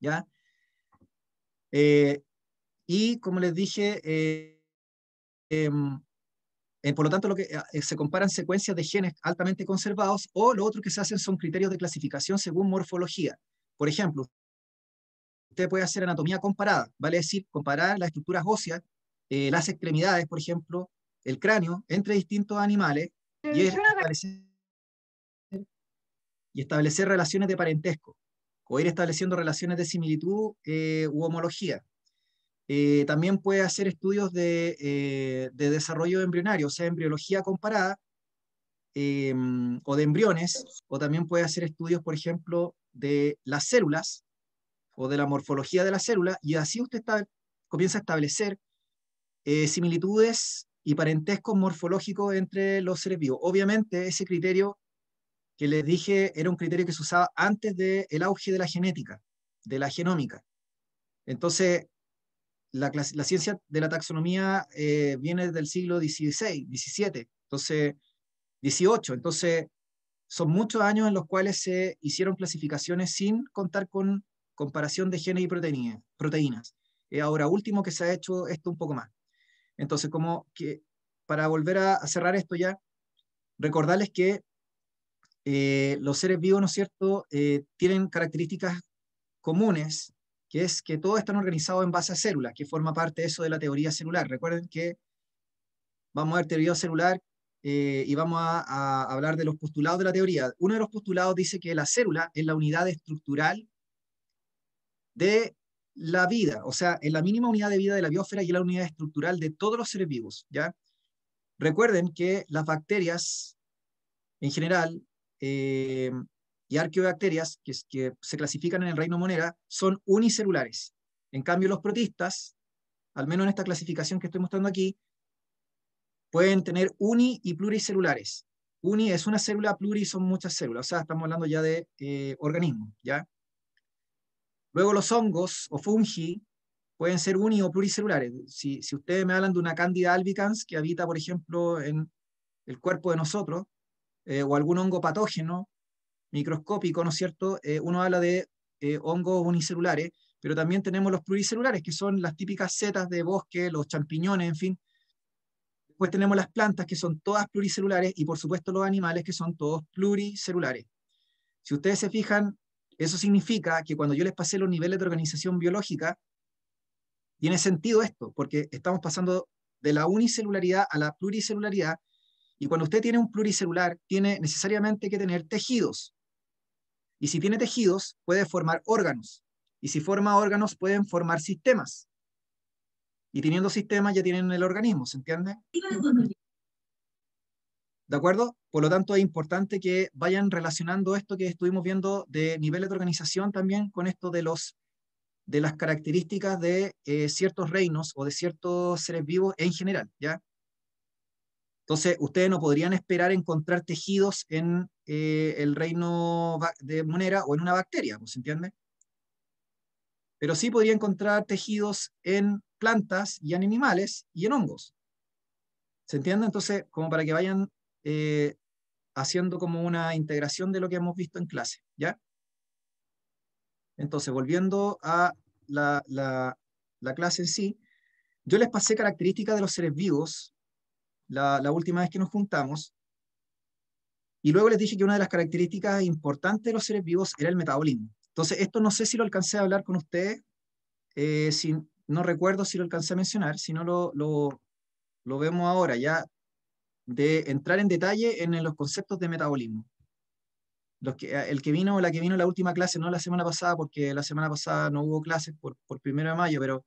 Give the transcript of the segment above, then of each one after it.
¿ya? Y como les dije, por lo tanto, se comparan secuencias de genes altamente conservados, o lo otro que se hacen son criterios de clasificación según morfología. Por ejemplo, usted puede hacer anatomía comparada, vale decir, comparar las estructuras óseas, las extremidades, por ejemplo, el cráneo, entre distintos animales, y establecer relaciones de parentesco, o ir estableciendo relaciones de similitud u homología. También puede hacer estudios de desarrollo embrionario, o sea, embriología comparada, o de embriones, o también puede hacer estudios, por ejemplo, de las células, o de la morfología de la célula, y así usted comienza a establecer similitudes y parentescos morfológicos entre los seres vivos. Obviamente, ese criterio que les dije era un criterio que se usaba antes del auge de la genética, de la genómica. Entonces, la ciencia de la taxonomía viene del siglo XVI, XVII, entonces, XVIII. Entonces, son muchos años en los cuales se hicieron clasificaciones sin contar con comparación de genes y proteínas. Ahora último que se ha hecho esto un poco más. Entonces, como que para volver a cerrar esto ya, recordarles que los seres vivos, ¿no es cierto?, tienen características comunes, que es que todos están organizados en base a células, que forma parte de eso de la teoría celular. Recuerden que vamos a ver teoría celular y vamos a hablar de los postulados de la teoría. Uno de los postulados dice que la célula es la unidad estructural de la vida, o sea, es la mínima unidad de vida de la biosfera y es la unidad estructural de todos los seres vivos, ¿ya? Recuerden que las bacterias, en general, y arqueobacterias, que se clasifican en el reino Monera, son unicelulares. En cambio, los protistas, al menos en esta clasificación que estoy mostrando aquí, pueden tener uni y pluricelulares. Uni es una célula, pluri son muchas células, o sea, estamos hablando ya de organismos, ¿ya? Luego los hongos o fungi pueden ser uni o pluricelulares. Si ustedes me hablan de una Candida albicans que habita, por ejemplo, en el cuerpo de nosotros, o algún hongo patógeno microscópico, ¿no es cierto? Uno habla de hongos unicelulares, pero también tenemos los pluricelulares, que son las típicas setas de bosque, los champiñones, en fin. Después tenemos las plantas, que son todas pluricelulares, y por supuesto los animales, que son todos pluricelulares. Si ustedes se fijan, eso significa que cuando yo les pasé los niveles de organización biológica, tiene sentido esto, porque estamos pasando de la unicelularidad a la pluricelularidad, y cuando usted tiene un pluricelular, tiene necesariamente que tener tejidos. Y si tiene tejidos, puede formar órganos. Y si forma órganos, pueden formar sistemas. Y teniendo sistemas, ya tienen el organismo, ¿se entiende? ¿De acuerdo? Por lo tanto, es importante que vayan relacionando esto que estuvimos viendo de niveles de organización también con esto de las características de ciertos reinos o de ciertos seres vivos en general, ¿ya? Entonces, ustedes no podrían esperar encontrar tejidos en el reino de Monera o en una bacteria, ¿se entiende? Pero sí podría encontrar tejidos en plantas y en animales y en hongos. ¿Se entiende? Entonces, como para que vayan haciendo como una integración de lo que hemos visto en clase, ¿ya? Entonces, volviendo a la clase en sí, yo les pasé características de los seres vivos la última vez que nos juntamos, y luego les dije que una de las características importantes de los seres vivos era el metabolismo. Entonces, esto no sé si lo alcancé a hablar con ustedes, si, no recuerdo si lo alcancé a mencionar, si no lo vemos ahora, ya de entrar en detalle en los conceptos de metabolismo. El que vino o la que vino la última clase, no la semana pasada, porque la semana pasada no hubo clases por 1 de mayo, pero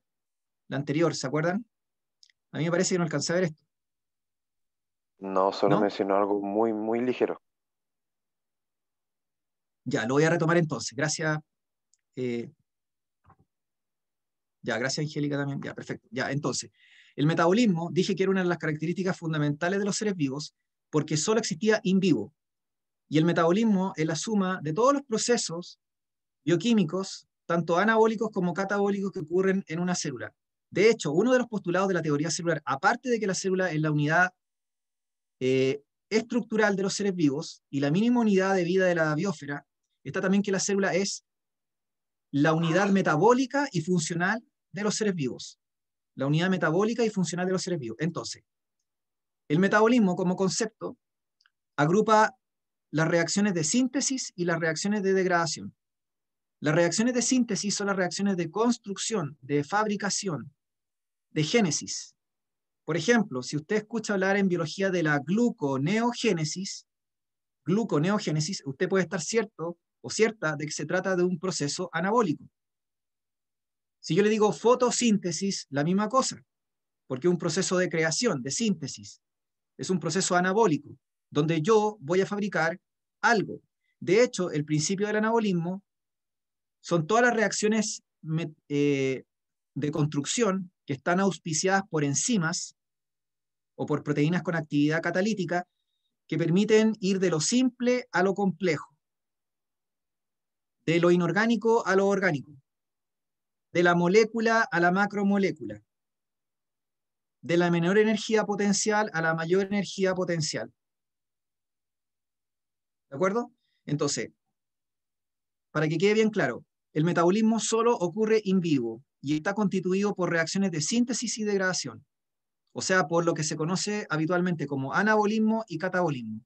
la anterior, ¿se acuerdan? A mí me parece que no alcancé a ver esto, No, solo ¿no? mencionó algo muy, muy ligero. Ya, lo voy a retomar entonces. Gracias. eh, ya, gracias Angélica también. Ya, perfecto. Ya, entonces, el metabolismo, dije que era una de las características fundamentales de los seres vivos, porque solo existía in vivo. Y el metabolismo es la suma de todos los procesos bioquímicos, tanto anabólicos como catabólicos, que ocurren en una célula. De hecho, uno de los postulados de la teoría celular, aparte de que la célula es la unidad estructural de los seres vivos y la mínima unidad de vida de la biosfera, está también que la célula es la unidad metabólica y funcional de los seres vivos. La unidad metabólica y funcional de los seres vivos. Entonces, el metabolismo como concepto agrupa las reacciones de síntesis y las reacciones de degradación. Las reacciones de síntesis son las reacciones de construcción, de fabricación, de génesis. Por ejemplo, si usted escucha hablar en biología de la gluconeogénesis, usted puede estar cierto o cierta de que se trata de un proceso anabólico. Si yo le digo fotosíntesis, la misma cosa, porque es un proceso de creación, de síntesis. Es un proceso anabólico, donde yo voy a fabricar algo. De hecho, el principio del anabolismo son todas las reacciones de construcción que están auspiciadas por enzimas o por proteínas con actividad catalítica que permiten ir de lo simple a lo complejo, de lo inorgánico a lo orgánico, de la molécula a la macromolécula, de la menor energía potencial a la mayor energía potencial. ¿De acuerdo? Entonces, para que quede bien claro, el metabolismo solo ocurre in vivo y está constituido por reacciones de síntesis y degradación, o sea, por lo que se conoce habitualmente como anabolismo y catabolismo.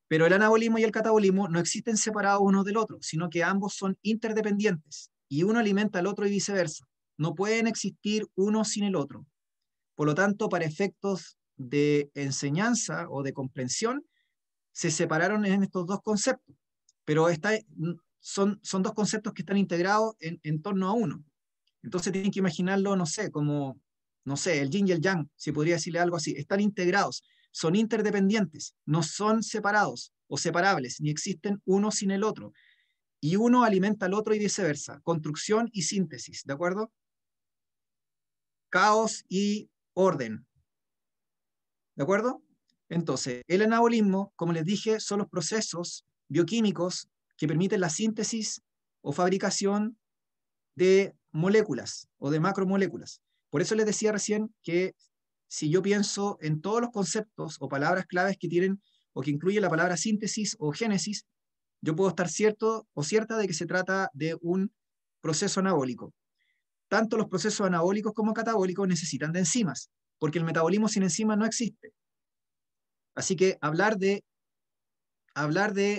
Pero el anabolismo y el catabolismo no existen separados uno del otro, sino que ambos son interdependientes y uno alimenta al otro y viceversa. No pueden existir uno sin el otro. Por lo tanto, para efectos de enseñanza o de comprensión, se separaron en estos dos conceptos, pero son dos conceptos que están integrados en torno a uno. Entonces tienen que imaginarlo, no sé, como, no sé, el yin y el yang, si podría decirle algo así, están integrados, son interdependientes, no son separados o separables, ni existen uno sin el otro. Y uno alimenta al otro y viceversa, construcción y síntesis, ¿de acuerdo? Caos y orden, ¿de acuerdo? Entonces, el anabolismo, como les dije, son los procesos bioquímicos que permiten la síntesis o fabricación de moléculas o de macromoléculas. Por eso les decía recién que si yo pienso en todos los conceptos o palabras claves que tienen o que incluye la palabra síntesis o génesis, yo puedo estar cierto o cierta de que se trata de un proceso anabólico. Tanto los procesos anabólicos como catabólicos necesitan de enzimas, porque el metabolismo sin enzimas no existe. Así que hablar de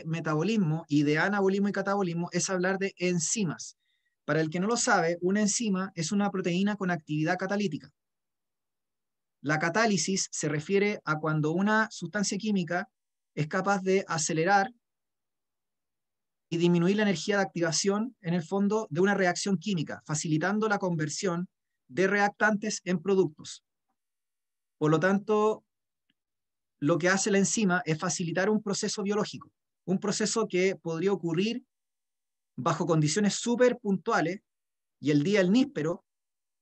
metabolismo y de anabolismo y catabolismo es hablar de enzimas. Para el que no lo sabe, una enzima es una proteína con actividad catalítica. La catálisis se refiere a cuando una sustancia química es capaz de acelerar y disminuir la energía de activación, en el fondo, de una reacción química, facilitando la conversión de reactantes en productos. Por lo tanto, lo que hace la enzima es facilitar un proceso biológico, un proceso que podría ocurrir bajo condiciones súper puntuales y el día el níspero,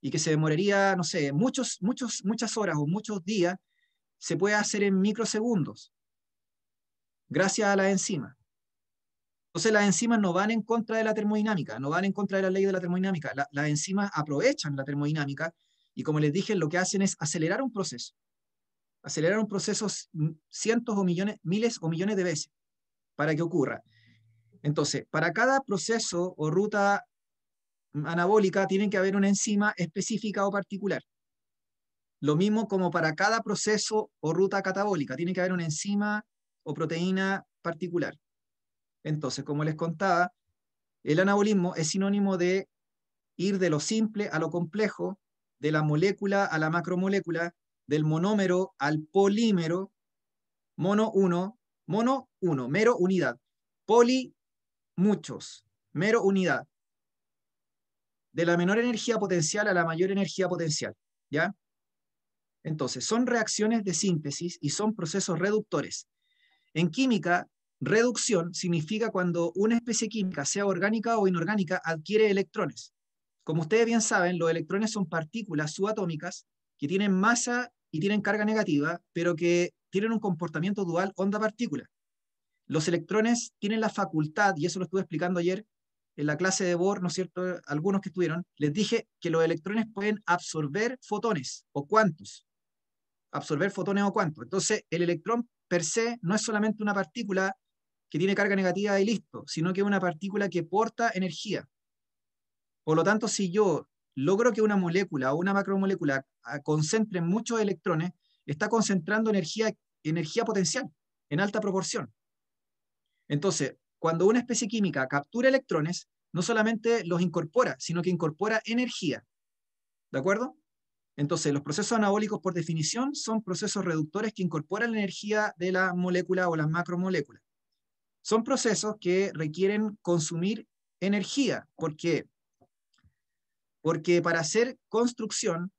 y que se demoraría, no sé, muchas horas o muchos días, se puede hacer en microsegundos, gracias a la enzima. Entonces las enzimas no van en contra de la termodinámica, no van en contra de la ley de la termodinámica. Las enzimas aprovechan la termodinámica y, como les dije, lo que hacen es acelerar un proceso cientos o millones, miles o millones de veces para que ocurra. Entonces, para cada proceso o ruta anabólica tiene que haber una enzima específica o particular. Lo mismo como para cada proceso o ruta catabólica, tiene que haber una enzima o proteína particular. Entonces, como les contaba, el anabolismo es sinónimo de ir de lo simple a lo complejo, de la molécula a la macromolécula, del monómero al polímero, mono uno, mero unidad, poli, muchos, mero unidad, de la menor energía potencial a la mayor energía potencial, ¿ya? Entonces, son reacciones de síntesis y son procesos reductores. En química, reducción significa cuando una especie química, sea orgánica o inorgánica, adquiere electrones. Como ustedes bien saben, los electrones son partículas subatómicas que tienen masa y tienen carga negativa, pero que tienen un comportamiento dual onda-partícula. Los electrones tienen la facultad, y eso lo estuve explicando ayer en la clase de Bohr, ¿no es cierto? Algunos que estuvieron, les dije que los electrones pueden absorber fotones o cuantos. Absorber fotones o cuantos. Entonces, el electrón per se no es solamente una partícula que tiene carga negativa y listo, sino que es una partícula que porta energía. Por lo tanto, si yo logro que una molécula o una macromolécula concentre muchos electrones, está concentrando energía potencial en alta proporción. Entonces, cuando una especie química captura electrones, no solamente los incorpora, sino que incorpora energía. ¿De acuerdo? Entonces, los procesos anabólicos, por definición, son procesos reductores que incorporan la energía de la molécula o las macromoléculas. Son procesos que requieren consumir energía. ¿Por qué? Porque para hacer construcción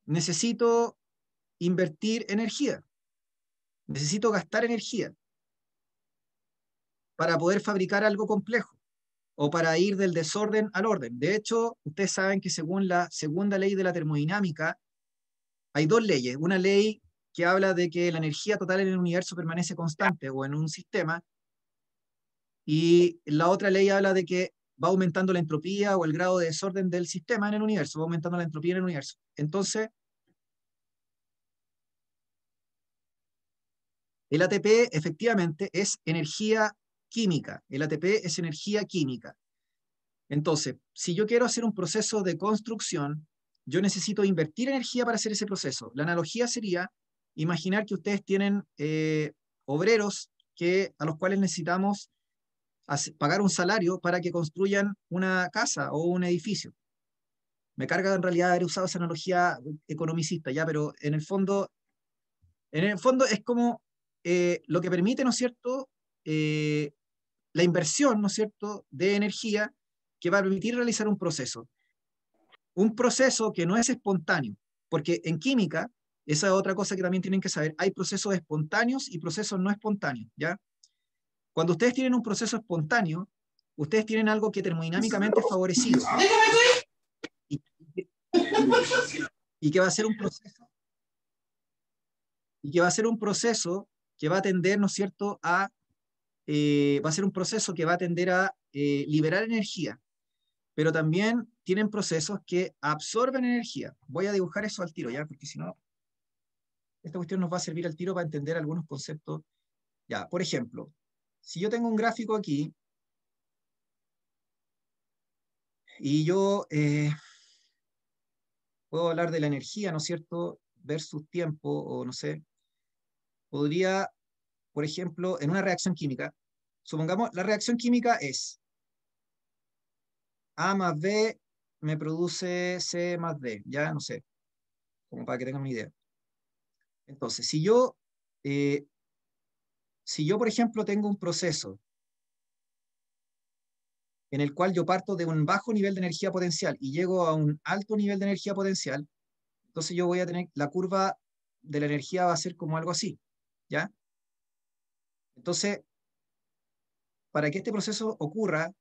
necesito invertir energía, necesito gastar energía para poder fabricar algo complejo o para ir del desorden al orden. De hecho, ustedes saben que según la segunda ley de la termodinámica, hay dos leyes. Una ley que habla de que la energía total en el universo permanece constante o en un sistema, y la otra ley habla de que va aumentando la entropía o el grado de desorden del sistema en el universo, va aumentando la entropía en el universo. Entonces, el ATP efectivamente es energía química. El ATP es energía química. Entonces, si yo quiero hacer un proceso de construcción, yo necesito invertir energía para hacer ese proceso. La analogía sería imaginar que ustedes tienen obreros a los cuales necesitamos pagar un salario para que construyan una casa o un edificio. Me carga en realidad haber usado esa analogía economicista, ya, pero en el fondo es como lo que permite, ¿no es cierto?, la inversión, ¿no es cierto?, de energía que va a permitir realizar un proceso. Un proceso que no es espontáneo, porque en química, esa es otra cosa que también tienen que saber, hay procesos espontáneos y procesos no espontáneos, ¿ya? Cuando ustedes tienen un proceso espontáneo, ustedes tienen algo que termodinámicamente es favorecido y, y que va a ser un proceso y que va a ser un proceso que va a tender, ¿no es cierto?, va a ser un proceso que va a tender a liberar energía, pero también tienen procesos que absorben energía. Voy a dibujar eso al tiro, ¿ya? Porque si no, esta cuestión nos va a servir al tiro para entender algunos conceptos. Ya, por ejemplo, si yo tengo un gráfico aquí y yo puedo hablar de la energía, ¿no es cierto?, versus tiempo, o no sé, podría, por ejemplo, en una reacción química, supongamos, la reacción química es A más B me produce C más D, ya no sé, como para que tengan una idea. Entonces, si yo, por ejemplo, tengo un proceso en el cual yo parto de un bajo nivel de energía potencial y llego a un alto nivel de energía potencial, entonces yo voy a tener, la curva de la energía va a ser como algo así, ¿ya? Entonces, para que este proceso ocurra,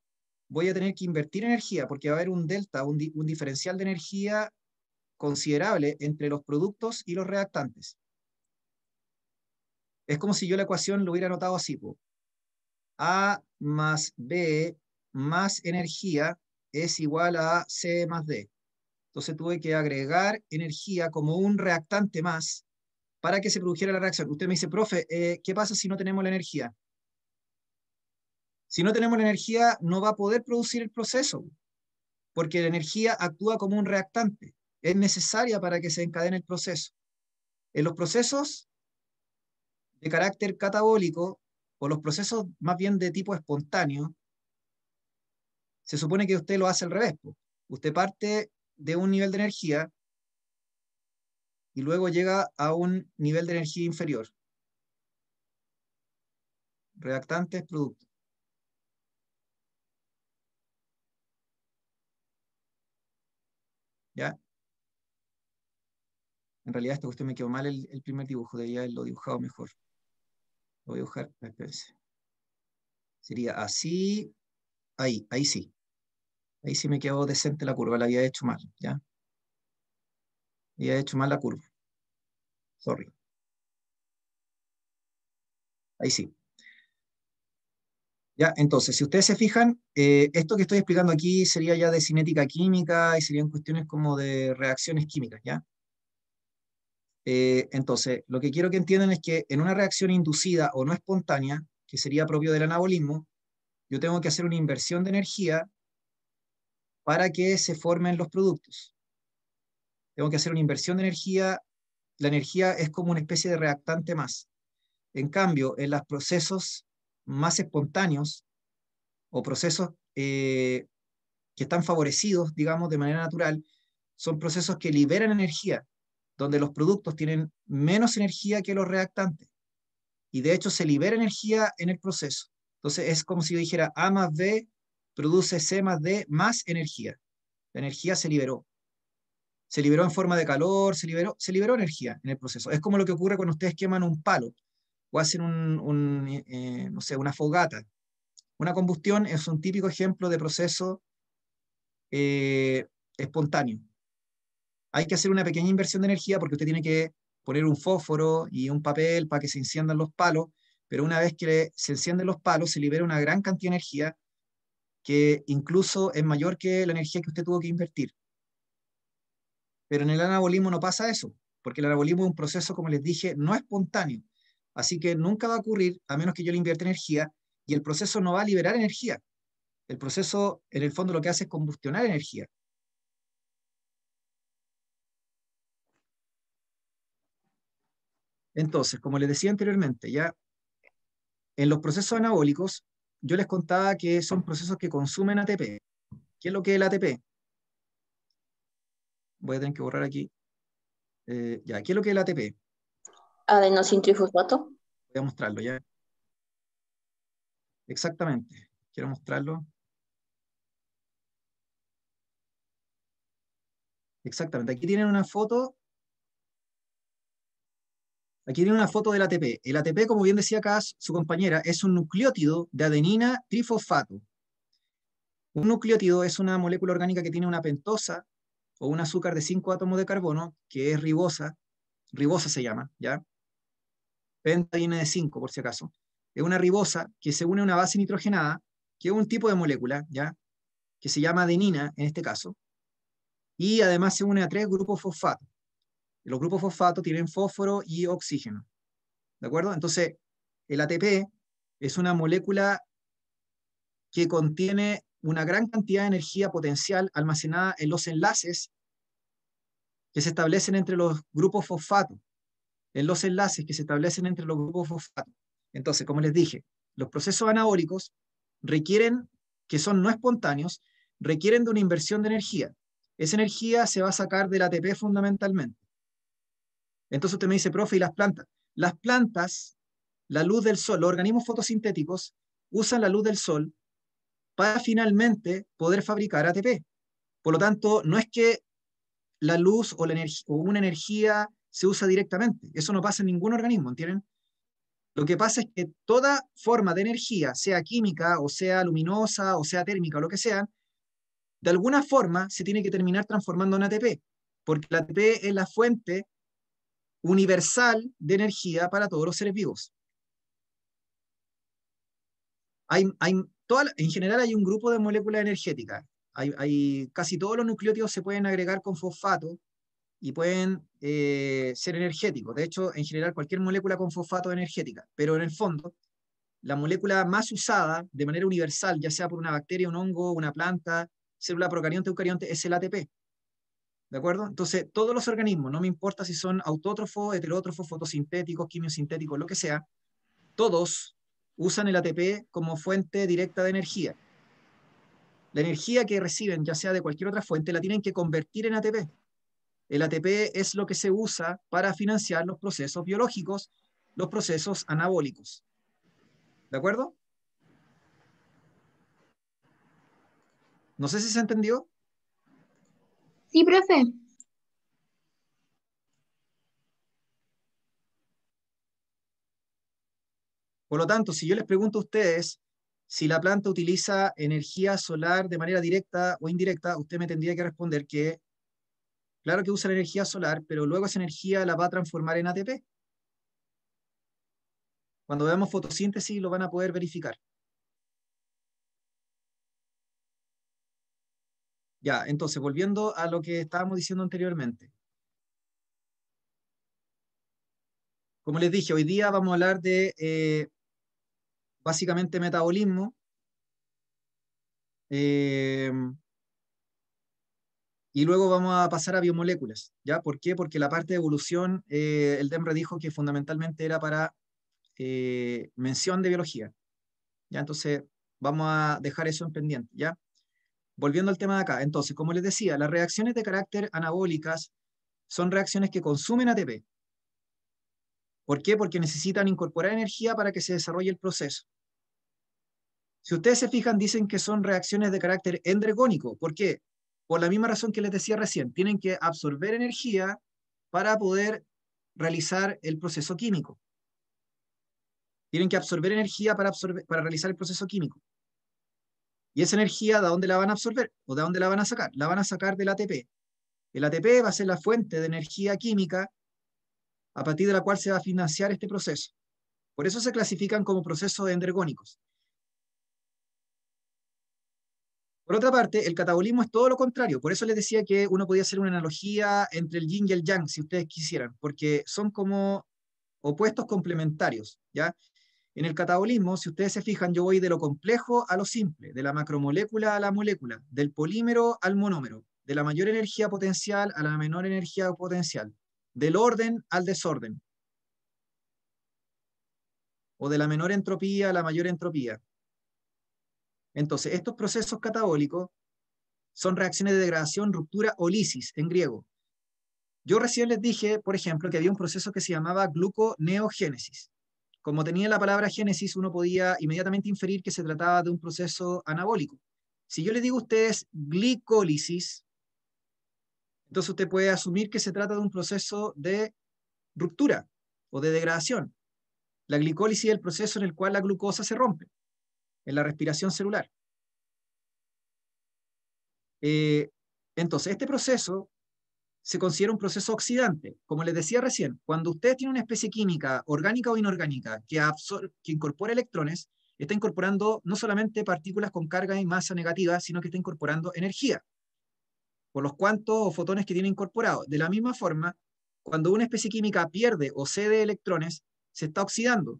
voy a tener que invertir energía porque va a haber un delta, un diferencial de energía considerable entre los productos y los reactantes. Es como si yo la ecuación lo hubiera anotado así, po. A más B más energía es igual a C más D. Entonces tuve que agregar energía como un reactante más para que se produjera la reacción. Usted me dice, profe, ¿qué pasa si no tenemos la energía? Si no tenemos la energía, no va a poder producir el proceso, porque la energía actúa como un reactante. Es necesaria para que se encadene el proceso. En los procesos de carácter catabólico, o los procesos más bien de tipo espontáneo, se supone que usted lo hace al revés, po. Usted parte de un nivel de energía y luego llega a un nivel de energía inferior. Reactantes, productos. ¿Ya? En realidad esta cuestión me quedó mal el primer dibujo, debía haberlo dibujado mejor. Lo voy a dibujar, espérense. Sería así, ahí sí. Ahí sí me quedó decente la curva, la había hecho mal, ¿ya? Había hecho mal la curva. Sorry. Ahí sí. Ya, entonces, si ustedes se fijan, esto que estoy explicando aquí sería ya de cinética química y serían cuestiones como de reacciones químicas, ¿ya? Entonces, lo que quiero que entiendan es que en una reacción inducida o no espontánea, que sería propio del anabolismo, yo tengo que hacer una inversión de energía para que se formen los productos. Tengo que hacer una inversión de energía. La energía es como una especie de reactante más. En cambio, en los procesos más espontáneos o procesos que están favorecidos, digamos, de manera natural, son procesos que liberan energía, donde los productos tienen menos energía que los reactantes. Y de hecho se libera energía en el proceso. Entonces es como si yo dijera A más B produce C más D más energía. La energía se liberó. Se liberó en forma de calor, se liberó energía en el proceso. Es como lo que ocurre cuando ustedes queman un palo o hacen no sé, una fogata. Una combustión es un típico ejemplo de proceso espontáneo. Hay que hacer una pequeña inversión de energía porque usted tiene que poner un fósforo y un papel para que se enciendan los palos, pero una vez que se encienden los palos se libera una gran cantidad de energía que incluso es mayor que la energía que usted tuvo que invertir. Pero en el anabolismo no pasa eso, porque el anabolismo es un proceso, como les dije, no espontáneo. Así que nunca va a ocurrir a menos que yo le invierta energía y el proceso no va a liberar energía. El proceso, en el fondo, lo que hace es combustionar energía. Entonces, como les decía anteriormente, ya en los procesos anabólicos, yo les contaba que son procesos que consumen ATP. ¿Qué es lo que es el ATP? Voy a tener que borrar aquí. Ya, ¿qué es lo que es el ATP? Adenosintrifosfato. Voy a mostrarlo ya. Exactamente. Quiero mostrarlo. Exactamente. Aquí tienen una foto. Aquí tienen una foto del ATP. El ATP, como bien decía acá su compañera, es un nucleótido de adenina trifosfato. Un nucleótido es una molécula orgánica que tiene una pentosa o un azúcar de 5 átomos de carbono, que es ribosa. Ribosa se llama, ¿ya? Penta viene de 5, por si acaso. Es una ribosa que se une a una base nitrogenada, que es un tipo de molécula, ¿ya? Que se llama adenina, en este caso, y además se une a 3 grupos fosfato. Los grupos fosfato tienen fósforo y oxígeno, ¿de acuerdo? Entonces, el ATP es una molécula que contiene una gran cantidad de energía potencial almacenada en los enlaces que se establecen entre los grupos fosfato, en los enlaces que se establecen entre los grupos fosfato. Entonces, como les dije, los procesos anabólicos requieren, que son no espontáneos, requieren de una inversión de energía. Esa energía se va a sacar del ATP fundamentalmente. Entonces usted me dice, profe, ¿y las plantas? Las plantas, la luz del sol, los organismos fotosintéticos usan la luz del sol para finalmente poder fabricar ATP. Por lo tanto, no es que la luz o, o una energía se usa directamente. Eso no pasa en ningún organismo, ¿entienden? Lo que pasa es que toda forma de energía, sea química o sea luminosa o sea térmica o lo que sea, de alguna forma se tiene que terminar transformando en ATP, porque la ATP es la fuente universal de energía para todos los seres vivos. En general hay un grupo de moléculas energéticas. Casi todos los nucleótidos se pueden agregar con fosfato y pueden ser energéticos. De hecho, en general cualquier molécula con fosfato es energética, pero en el fondo la molécula más usada de manera universal, ya sea por una bacteria, un hongo, una planta, célula procarionte o eucarionte, es el ATP. ¿De acuerdo? Entonces, todos los organismos, no me importa si son autótrofos, heterótrofos, fotosintéticos, quimiosintéticos, lo que sea, todos usan el ATP como fuente directa de energía. La energía que reciben, ya sea de cualquier otra fuente, la tienen que convertir en ATP. El ATP es lo que se usa para financiar los procesos biológicos, los procesos anabólicos. ¿De acuerdo? No sé si se entendió. Sí, profe. Por lo tanto, si yo les pregunto a ustedes si la planta utiliza energía solar de manera directa o indirecta, usted me tendría que responder que, claro que usa la energía solar, pero luego esa energía la va a transformar en ATP. Cuando veamos fotosíntesis lo van a poder verificar. Ya, entonces, volviendo a lo que estábamos diciendo anteriormente. Como les dije, hoy día vamos a hablar de básicamente metabolismo. Y luego vamos a pasar a biomoléculas, ¿ya? ¿Por qué? Porque la parte de evolución, el DEMRE dijo que fundamentalmente era para mención de biología, ¿ya? Entonces, vamos a dejar eso en pendiente, ¿ya? Volviendo al tema de acá. Entonces, como les decía, las reacciones de carácter anabólicas son reacciones que consumen ATP. ¿Por qué? Porque necesitan incorporar energía para que se desarrolle el proceso. Si ustedes se fijan, dicen que son reacciones de carácter endrogónico. ¿Por qué? Por la misma razón que les decía recién. Tienen que absorber energía para poder realizar el proceso químico. Tienen que absorber energía para realizar el proceso químico. ¿Y esa energía de dónde la van a absorber? ¿O de dónde la van a sacar? La van a sacar del ATP. El ATP va a ser la fuente de energía química a partir de la cual se va a financiar este proceso. Por eso se clasifican como procesos endrogónicos. Por otra parte, el catabolismo es todo lo contrario. Por eso les decía que uno podía hacer una analogía entre el yin y el yang, si ustedes quisieran, porque son como opuestos complementarios, ¿ya? En el catabolismo, si ustedes se fijan, yo voy de lo complejo a lo simple, de la macromolécula a la molécula, del polímero al monómero, de la mayor energía potencial a la menor energía potencial, del orden al desorden, o de la menor entropía a la mayor entropía. Entonces, estos procesos catabólicos son reacciones de degradación, ruptura o lisis en griego. Yo recién les dije, por ejemplo, que había un proceso que se llamaba gluconeogénesis. Como tenía la palabra génesis, uno podía inmediatamente inferir que se trataba de un proceso anabólico. Si yo le digo a ustedes glicólisis, entonces usted puede asumir que se trata de un proceso de ruptura o de degradación. La glicólisis es el proceso en el cual la glucosa se rompe, en la respiración celular. Entonces, este proceso se considera un proceso oxidante. Como les decía recién, cuando usted tiene una especie química, orgánica o inorgánica, que incorpora electrones, está incorporando no solamente partículas con carga y masa negativa, sino que está incorporando energía, por los cuantos o fotones que tiene incorporado. De la misma forma, cuando una especie química pierde o cede electrones, se está oxidando.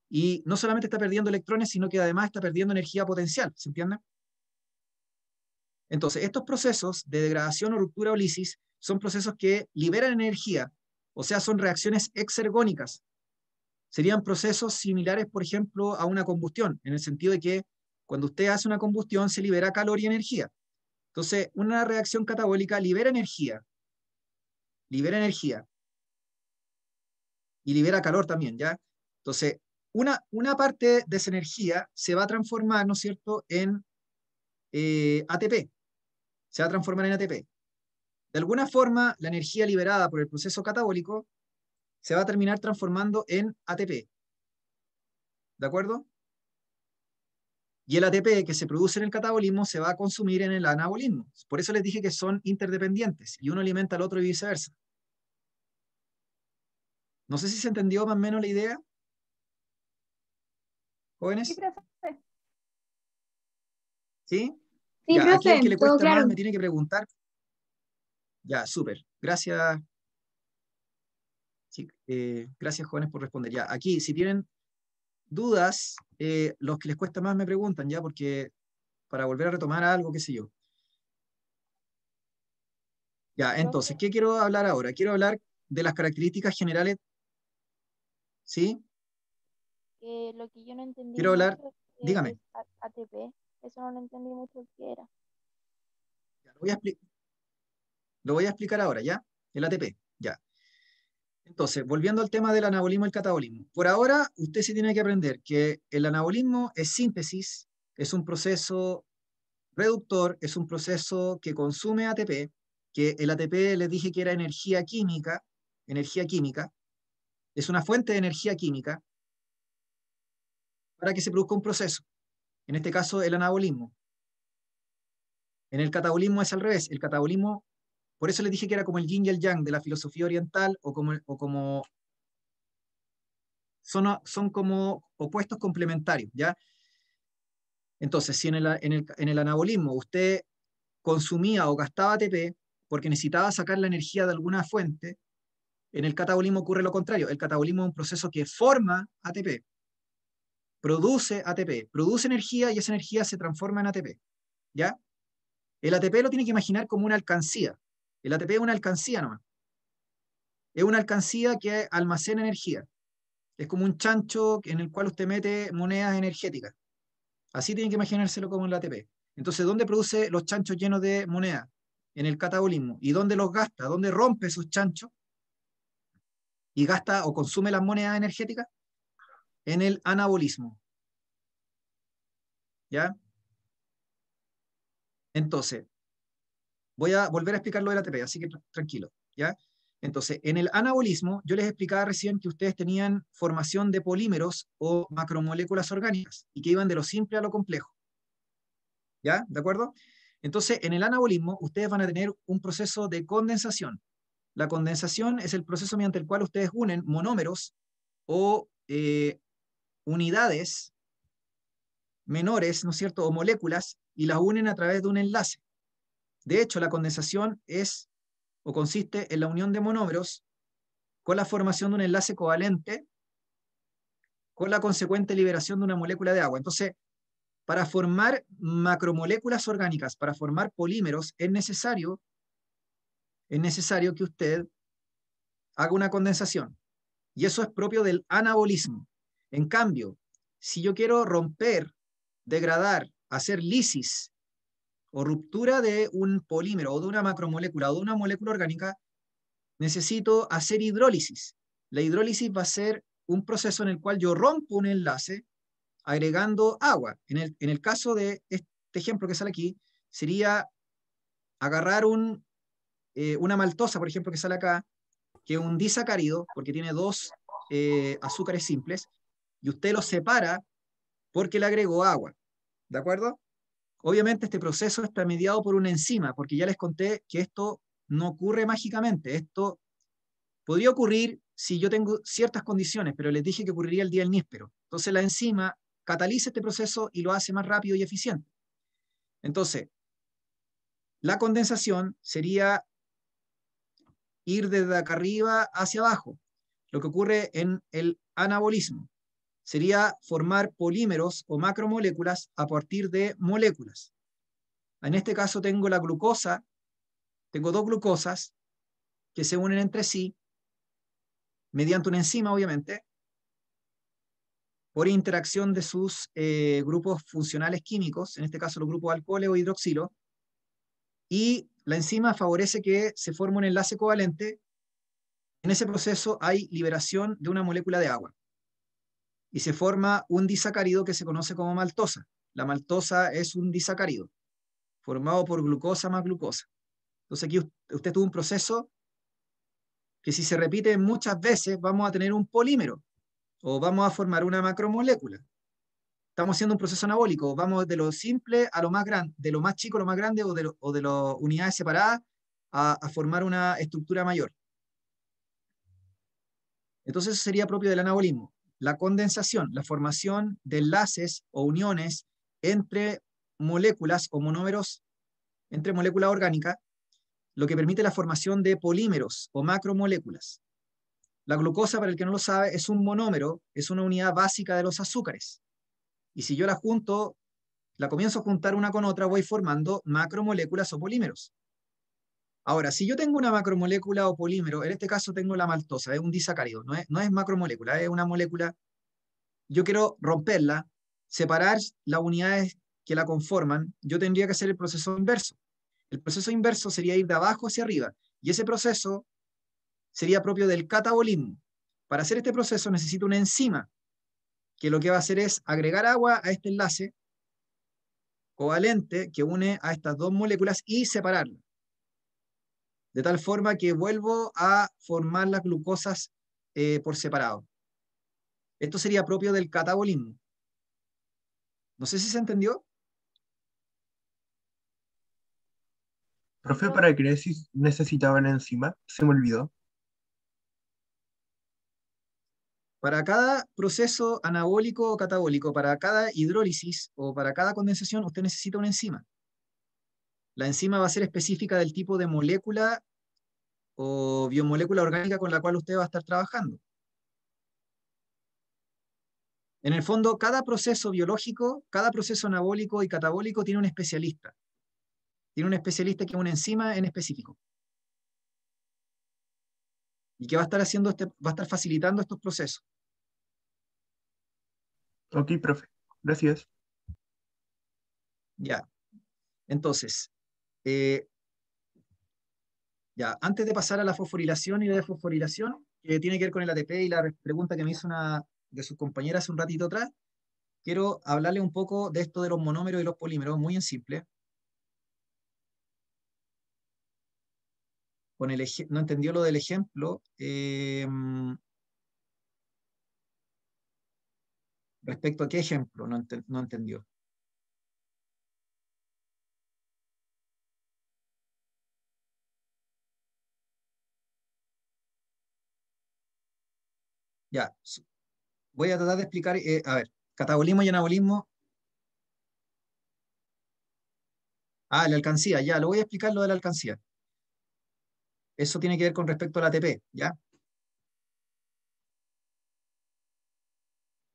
Y no solamente está perdiendo electrones, sino que además está perdiendo energía potencial. ¿Se entiende? Entonces, estos procesos de degradación o ruptura o lisis son procesos que liberan energía, o sea, son reacciones exergónicas. Serían procesos similares, por ejemplo, a una combustión, en el sentido de que cuando usted hace una combustión se libera calor y energía. Entonces, una reacción catabólica libera energía y libera calor también, ¿ya? Entonces, una parte de esa energía se va a transformar, ¿no es cierto?, en ATP. Se va a transformar en ATP. De alguna forma, la energía liberada por el proceso catabólico se va a terminar transformando en ATP. ¿De acuerdo? Y el ATP que se produce en el catabolismo se va a consumir en el anabolismo. Por eso les dije que son interdependientes y uno alimenta al otro y viceversa. No sé si se entendió más o menos la idea. ¿Jóvenes? Sí, profe. ¿Sí? Sí, Ya, aquí al que profe, le todo cuesta más claro. me tiene que preguntar. Ya, súper. Gracias. Sí, gracias, jóvenes, por responder. Ya, aquí, si tienen dudas, los que les cuesta más me preguntan, ya, porque para volver a retomar algo, qué sé yo. Ya, entonces, Profe, ¿qué quiero hablar ahora? Quiero hablar de las características generales, ¿sí? lo que yo no entendí Quiero hablar, mucho es dígame, ATP. Eso no lo entendí mucho qué era. ya, lo voy a explicar ahora, ¿ya? El ATP, ya. Entonces, volviendo al tema del anabolismo y el catabolismo. Por ahora, usted se tiene que aprender que el anabolismo es síntesis, es un proceso reductor, es un proceso que consume ATP, que el ATP les dije que era energía química, es una fuente de energía química para que se produzca un proceso. En este caso, el anabolismo. En el catabolismo es al revés. El catabolismo, por eso les dije que era como el yin y el yang de la filosofía oriental, son como opuestos complementarios, ¿ya? Entonces, si en el anabolismo usted consumía o gastaba ATP porque necesitaba sacar la energía de alguna fuente, en el catabolismo ocurre lo contrario. El catabolismo es un proceso que forma ATP, produce ATP, produce energía y esa energía se transforma en ATP, ¿ya? El ATP lo tiene que imaginar como una alcancía. El ATP es una alcancía nomás. Es una alcancía que almacena energía. Es como un chancho en el cual usted mete monedas energéticas. Así tiene que imaginárselo como el ATP. Entonces, ¿dónde produce los chanchos llenos de moneda? En el catabolismo. ¿Y dónde los gasta? ¿Dónde rompe esos chanchos y gasta o consume las monedas energéticas? En el anabolismo. ¿Ya? Entonces, voy a volver a explicar lo del ATP, así que tranquilo. ¿Ya? Entonces, en el anabolismo, yo les explicaba recién que ustedes tenían formación de polímeros o macromoléculas orgánicas y que iban de lo simple a lo complejo. ¿Ya? ¿De acuerdo? Entonces, en el anabolismo, ustedes van a tener un proceso de condensación. La condensación es el proceso mediante el cual ustedes unen monómeros o unidades menores, ¿no es cierto?, o moléculas, y las unen a través de un enlace. De hecho, la condensación es o consiste en la unión de monómeros con la formación de un enlace covalente con la consecuente liberación de una molécula de agua. Entonces, para formar macromoléculas orgánicas, para formar polímeros, es necesario que usted haga una condensación. Y eso es propio del anabolismo. En cambio, si yo quiero romper, degradar, hacer lisis o ruptura de un polímero o de una macromolécula o de una molécula orgánica, necesito hacer hidrólisis. La hidrólisis va a ser un proceso en el cual yo rompo un enlace agregando agua. En el caso de este ejemplo que sale aquí, sería agarrar una maltosa, por ejemplo, que sale acá, que es un disacárido, porque tiene dos azúcares simples, y usted los separa porque le agregó agua. ¿De acuerdo? Obviamente este proceso está mediado por una enzima, porque ya les conté que esto no ocurre mágicamente. Esto podría ocurrir si yo tengo ciertas condiciones, pero les dije que ocurriría el día del níspero. Entonces la enzima cataliza este proceso y lo hace más rápido y eficiente. Entonces, la condensación sería ir desde acá arriba hacia abajo. Lo que ocurre en el anabolismo sería formar polímeros o macromoléculas a partir de moléculas. En este caso tengo la glucosa, tengo dos glucosas que se unen entre sí mediante una enzima, obviamente, por interacción de sus grupos funcionales químicos, en este caso los grupos alcoholes o hidroxilo, y la enzima favorece que se forme un enlace covalente. En ese proceso hay liberación de una molécula de agua y se forma un disacárido que se conoce como maltosa. La maltosa es un disacárido formado por glucosa más glucosa. Entonces aquí usted tuvo un proceso que si se repite muchas veces vamos a tener un polímero o vamos a formar una macromolécula. Estamos haciendo un proceso anabólico, vamos de lo simple a lo más grande, de lo más chico a lo más grande o de las unidades separadas a formar una estructura mayor. Entonces eso sería propio del anabolismo. La condensación, la formación de enlaces o uniones entre moléculas o monómeros, entre moléculas orgánicas, lo que permite la formación de polímeros o macromoléculas. La glucosa, para el que no lo sabe, es un monómero, es una unidad básica de los azúcares. Y si yo la junto, la comienzo a juntar una con otra, voy formando macromoléculas o polímeros. Ahora, si yo tengo una macromolécula o polímero, en este caso tengo la maltosa, es un disacárido, no es macromolécula, es una molécula. Yo quiero romperla, separar las unidades que la conforman, yo tendría que hacer el proceso inverso. El proceso inverso sería ir de abajo hacia arriba, y ese proceso sería propio del catabolismo. Para hacer este proceso necesito una enzima, que lo que va a hacer es agregar agua a este enlace covalente que une a estas dos moléculas y separarlas, de tal forma que vuelvo a formar las glucosas por separado. Esto sería propio del catabolismo. No sé si se entendió. Profe, ¿para qué necesitaban enzima? Se me olvidó. Para cada proceso anabólico o catabólico, para cada hidrólisis o para cada condensación, usted necesita una enzima. La enzima va a ser específica del tipo de molécula o biomolécula orgánica con la cual usted va a estar trabajando. En el fondo, cada proceso biológico, cada proceso anabólico y catabólico tiene un especialista. Tiene un especialista que es una enzima en específico. Y que va a estar haciendo va a estar facilitando estos procesos. Ok, profe. Gracias. Ya. Entonces, eh, ya, antes de pasar a la fosforilación y la desfosforilación, que tiene que ver con el ATP y la pregunta que me hizo una de sus compañeras hace un ratito atrás, quiero hablarle un poco de esto de los monómeros y los polímeros, muy en simple. Con no entendió lo del ejemplo. ¿Respecto a qué ejemplo? No entendió. Ya, voy a tratar de explicar, a ver, catabolismo y anabolismo. Ah, la alcancía, ya, lo voy a explicar lo de la alcancía. Eso tiene que ver con respecto al ATP, ¿ya?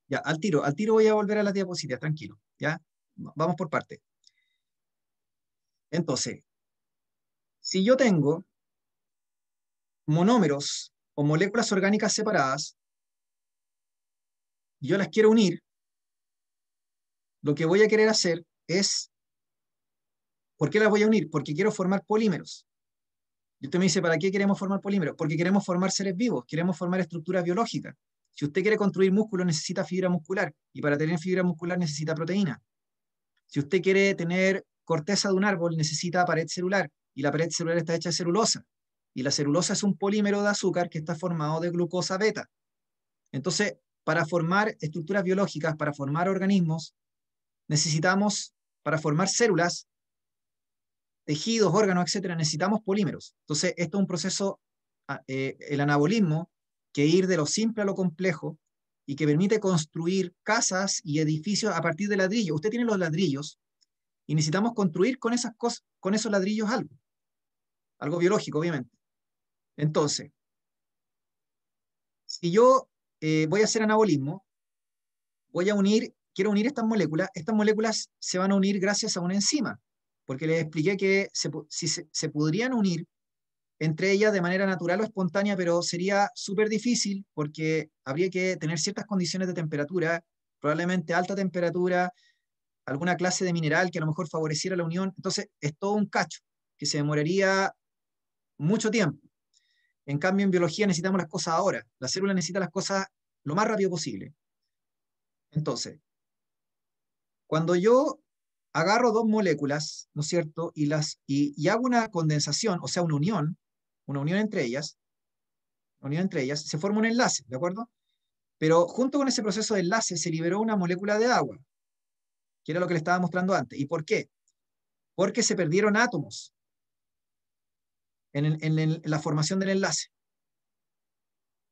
Ya, al tiro voy a volver a las diapositivas, tranquilo, ¿ya? Vamos por parte. Entonces, si yo tengo monómeros o moléculas orgánicas separadas, y yo las quiero unir, lo que voy a querer hacer es, ¿por qué las voy a unir? Porque quiero formar polímeros. Y usted me dice, ¿para qué queremos formar polímeros? Porque queremos formar seres vivos, queremos formar estructuras biológicas. Si usted quiere construir músculo, necesita fibra muscular, y para tener fibra muscular necesita proteína. Si usted quiere tener corteza de un árbol, necesita pared celular, y la pared celular está hecha de celulosa. Y la celulosa es un polímero de azúcar que está formado de glucosa beta. Entonces, para formar estructuras biológicas, para formar organismos, necesitamos, para formar células, tejidos, órganos, etcétera, necesitamos polímeros. Entonces, esto es un proceso, el anabolismo, que ir de lo simple a lo complejo y que permite construir casas y edificios a partir de ladrillos. Usted tiene los ladrillos y necesitamos construir con esas cosas, con esos ladrillos algo biológico, obviamente. Entonces, si yo voy a hacer anabolismo, quiero unir estas moléculas se van a unir gracias a una enzima, porque les expliqué que se podrían unir entre ellas de manera natural o espontánea, pero sería súper difícil porque habría que tener ciertas condiciones de temperatura, probablemente alta temperatura, alguna clase de mineral que a lo mejor favoreciera la unión. Entonces, es todo un cacho que se demoraría mucho tiempo. En cambio, en biología necesitamos las cosas ahora. La célula necesita las cosas lo más rápido posible. Entonces, cuando yo agarro dos moléculas, ¿no es cierto? Y hago una condensación, o sea, una unión entre ellas, se forma un enlace, ¿de acuerdo? Pero junto con ese proceso de enlace se liberó una molécula de agua, que era lo que le estaba mostrando antes. ¿Y por qué? Porque se perdieron átomos en la formación del enlace.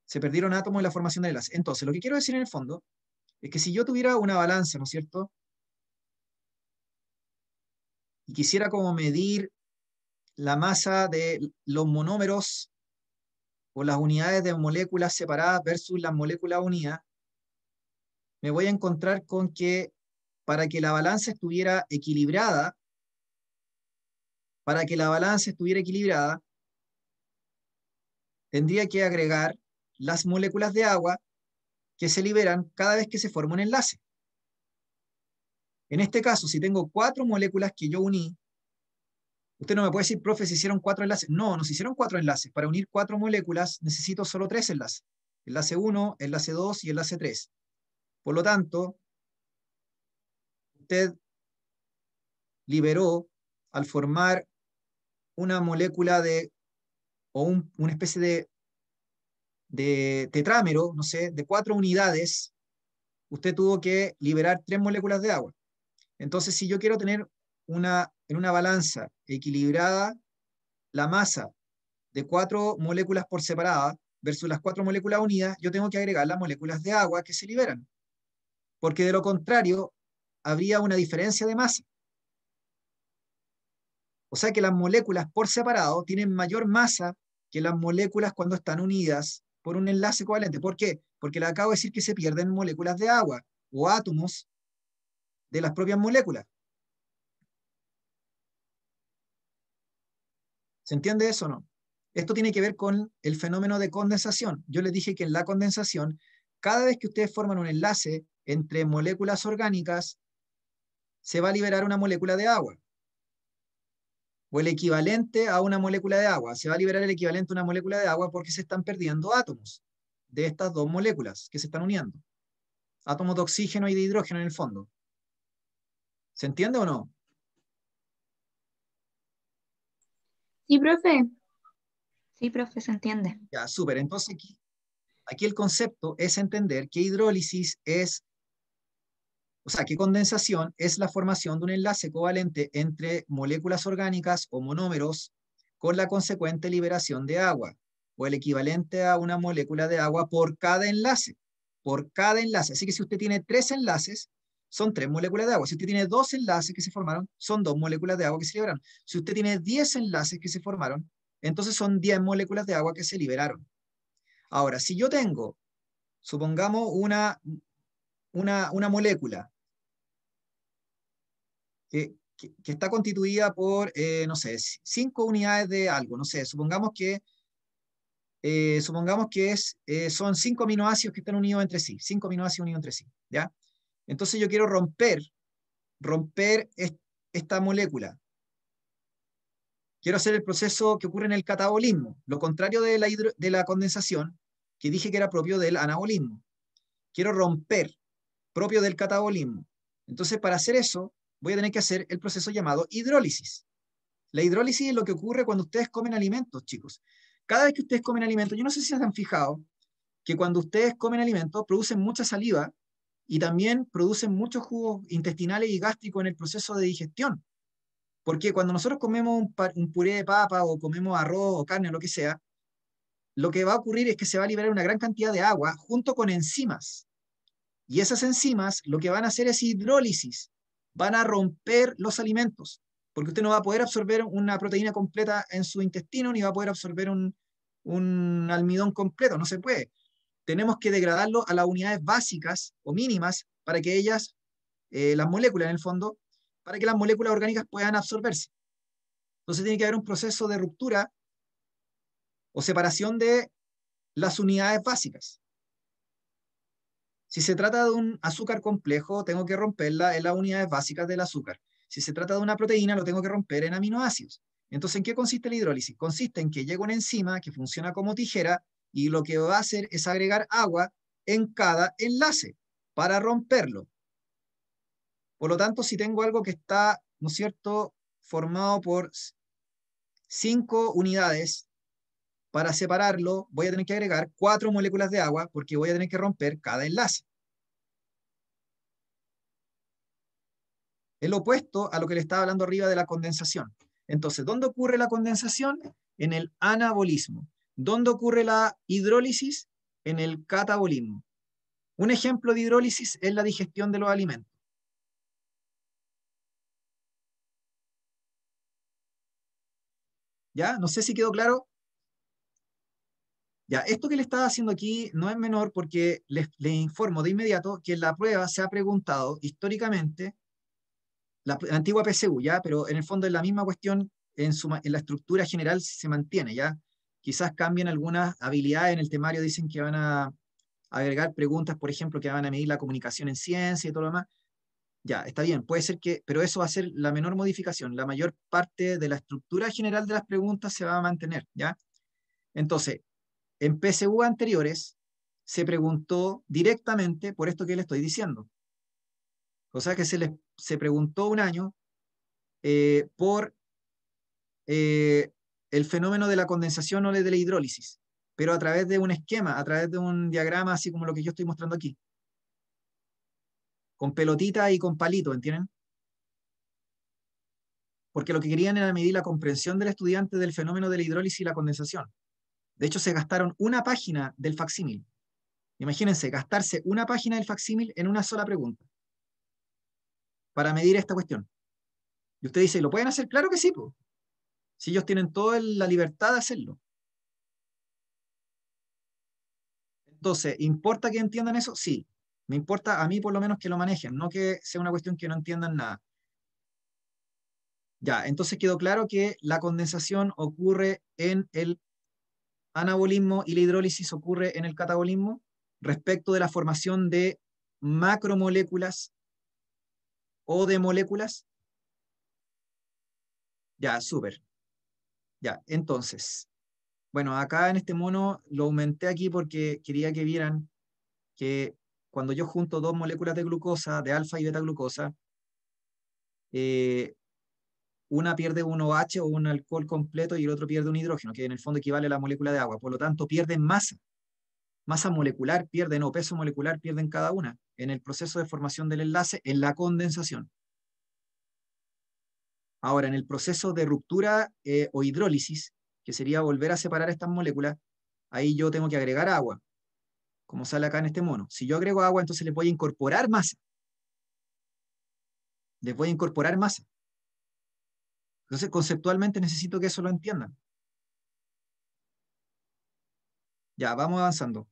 Se perdieron átomos en la formación del enlace. Entonces, lo que quiero decir en el fondo es que si yo tuviera una balanza, ¿no es cierto? Y quisiera como medir la masa de los monómeros o las unidades de moléculas separadas versus las moléculas unidas, me voy a encontrar con que para que la balanza estuviera equilibrada, tendría que agregar las moléculas de agua que se liberan cada vez que se forma un enlace. En este caso, si tengo 4 moléculas que yo uní, usted no me puede decir, profe, se hicieron 4 enlaces. No, no se hicieron 4 enlaces. Para unir 4 moléculas necesito solo 3 enlaces. Enlace 1, enlace 2 y enlace 3. Por lo tanto, usted liberó, al formar una molécula o una especie de tetrámero, no sé, de 4 unidades, usted tuvo que liberar 3 moléculas de agua. Entonces, si yo quiero tener en una balanza equilibrada la masa de 4 moléculas por separada versus las 4 moléculas unidas, yo tengo que agregar las moléculas de agua que se liberan. Porque de lo contrario, habría una diferencia de masa. O sea que las moléculas por separado tienen mayor masa que las moléculas cuando están unidas por un enlace covalente. ¿Por qué? Porque le acabo de decir que se pierden moléculas de agua o átomos de las propias moléculas. ¿Se entiende eso o no? Esto tiene que ver con el fenómeno de condensación. Yo les dije que en la condensación, cada vez que ustedes forman un enlace entre moléculas orgánicas, se va a liberar una molécula de agua, o el equivalente a una molécula de agua. Se va a liberar el equivalente a una molécula de agua porque se están perdiendo átomos de estas dos moléculas que se están uniendo. Átomos de oxígeno y de hidrógeno en el fondo. ¿Se entiende o no? Sí, profe. Sí, profe, se entiende. Ya, súper. Entonces aquí el concepto es entender que hidrólisis es, o sea, que condensación es la formación de un enlace covalente entre moléculas orgánicas o monómeros con la consecuente liberación de agua, o el equivalente a una molécula de agua por cada enlace. Por cada enlace. Así que si usted tiene 3 enlaces, son 3 moléculas de agua. Si usted tiene 2 enlaces que se formaron, son 2 moléculas de agua que se liberaron. Si usted tiene 10 enlaces que se formaron, entonces son 10 moléculas de agua que se liberaron. Ahora, si yo tengo, supongamos, una molécula que está constituida por, no sé, 5 unidades de algo, no sé, supongamos que son 5 aminoácidos que están unidos entre sí, 5 aminoácidos unidos entre sí, ¿ya? Entonces yo quiero romper esta molécula. Quiero hacer el proceso que ocurre en el catabolismo, lo contrario de la condensación, que dije que era propio del anabolismo. Quiero romper, propio del catabolismo. Entonces, para hacer eso, voy a tener que hacer el proceso llamado hidrólisis. La hidrólisis es lo que ocurre cuando ustedes comen alimentos, chicos. Cada vez que ustedes comen alimentos, yo no sé si se han fijado que cuando ustedes comen alimentos producen mucha saliva y también producen muchos jugos intestinales y gástricos en el proceso de digestión. Porque cuando nosotros comemos un puré de papa o comemos arroz o carne o lo que sea, lo que va a ocurrir es que se va a liberar una gran cantidad de agua junto con enzimas. Y esas enzimas lo que van a hacer es hidrólisis. Van a romper los alimentos. Porque usted no va a poder absorber una proteína completa en su intestino ni va a poder absorber un almidón completo. No se puede. Tenemos que degradarlo a las unidades básicas o mínimas para que ellas, las moléculas en el fondo, para que las moléculas orgánicas puedan absorberse. Entonces tiene que haber un proceso de ruptura o separación de las unidades básicas. Si se trata de un azúcar complejo, tengo que romperla en las unidades básicas del azúcar. Si se trata de una proteína, lo tengo que romper en aminoácidos. Entonces, ¿en qué consiste la hidrólisis? Consiste en que llega una enzima que funciona como tijera y lo que va a hacer es agregar agua en cada enlace para romperlo. Por lo tanto, si tengo algo que está, ¿no es cierto?, formado por 5 unidades, para separarlo voy a tener que agregar 4 moléculas de agua porque voy a tener que romper cada enlace. El opuesto a lo que le estaba hablando arriba de la condensación. Entonces, ¿dónde ocurre la condensación? En el anabolismo. ¿Dónde ocurre la hidrólisis? En el catabolismo. Un ejemplo de hidrólisis es la digestión de los alimentos. ¿Ya? No sé si quedó claro. Ya, esto que le estaba haciendo aquí no es menor porque les informo de inmediato que en la prueba se ha preguntado históricamente la antigua PSU, ¿ya? Pero en el fondo es la misma cuestión, en la estructura general se mantiene, ¿ya? Quizás cambien algunas habilidades en el temario, dicen que van a agregar preguntas, por ejemplo, que van a medir la comunicación en ciencia y todo lo demás. Ya, está bien, puede ser que, pero eso va a ser la menor modificación. La mayor parte de la estructura general de las preguntas se va a mantener, ¿ya? Entonces, en PSU anteriores se preguntó directamente por esto que le estoy diciendo. O sea que se preguntó un año por el fenómeno de la condensación o de la hidrólisis, pero a través de un esquema, a través de un diagrama así como lo que yo estoy mostrando aquí, con pelotita y con palito, ¿entienden? Porque lo que querían era medir la comprensión del estudiante del fenómeno de la hidrólisis y la condensación. De hecho, se gastaron una página del facsímil. Imagínense, gastarse una página del facsímil en una sola pregunta para medir esta cuestión. Y usted dice, ¿lo pueden hacer? Claro que sí, pues. Si ellos tienen toda la libertad de hacerlo. Entonces, ¿importa que entiendan eso? Sí. Me importa a mí por lo menos que lo manejen, no que sea una cuestión que no entiendan nada. Ya, entonces quedó claro que la condensación ocurre en el anabolismo y la hidrólisis ocurre en el catabolismo respecto de la formación de macromoléculas o de moléculas. Ya, súper. Ya, entonces, bueno, acá en este mono lo aumenté aquí porque quería que vieran que cuando yo junto dos moléculas de glucosa, de alfa y beta glucosa, una pierde un OH o un alcohol completo y el otro pierde un hidrógeno, que en el fondo equivale a la molécula de agua. Por lo tanto, pierden masa molecular pierden o peso molecular pierden cada una en el proceso de formación del enlace en la condensación. Ahora, en el proceso de ruptura o hidrólisis, que sería volver a separar estas moléculas, ahí yo tengo que agregar agua, como sale acá en este mono. Si yo agrego agua, entonces les voy a incorporar masa. Les voy a incorporar masa. Entonces, conceptualmente necesito que eso lo entiendan. Ya, vamos avanzando.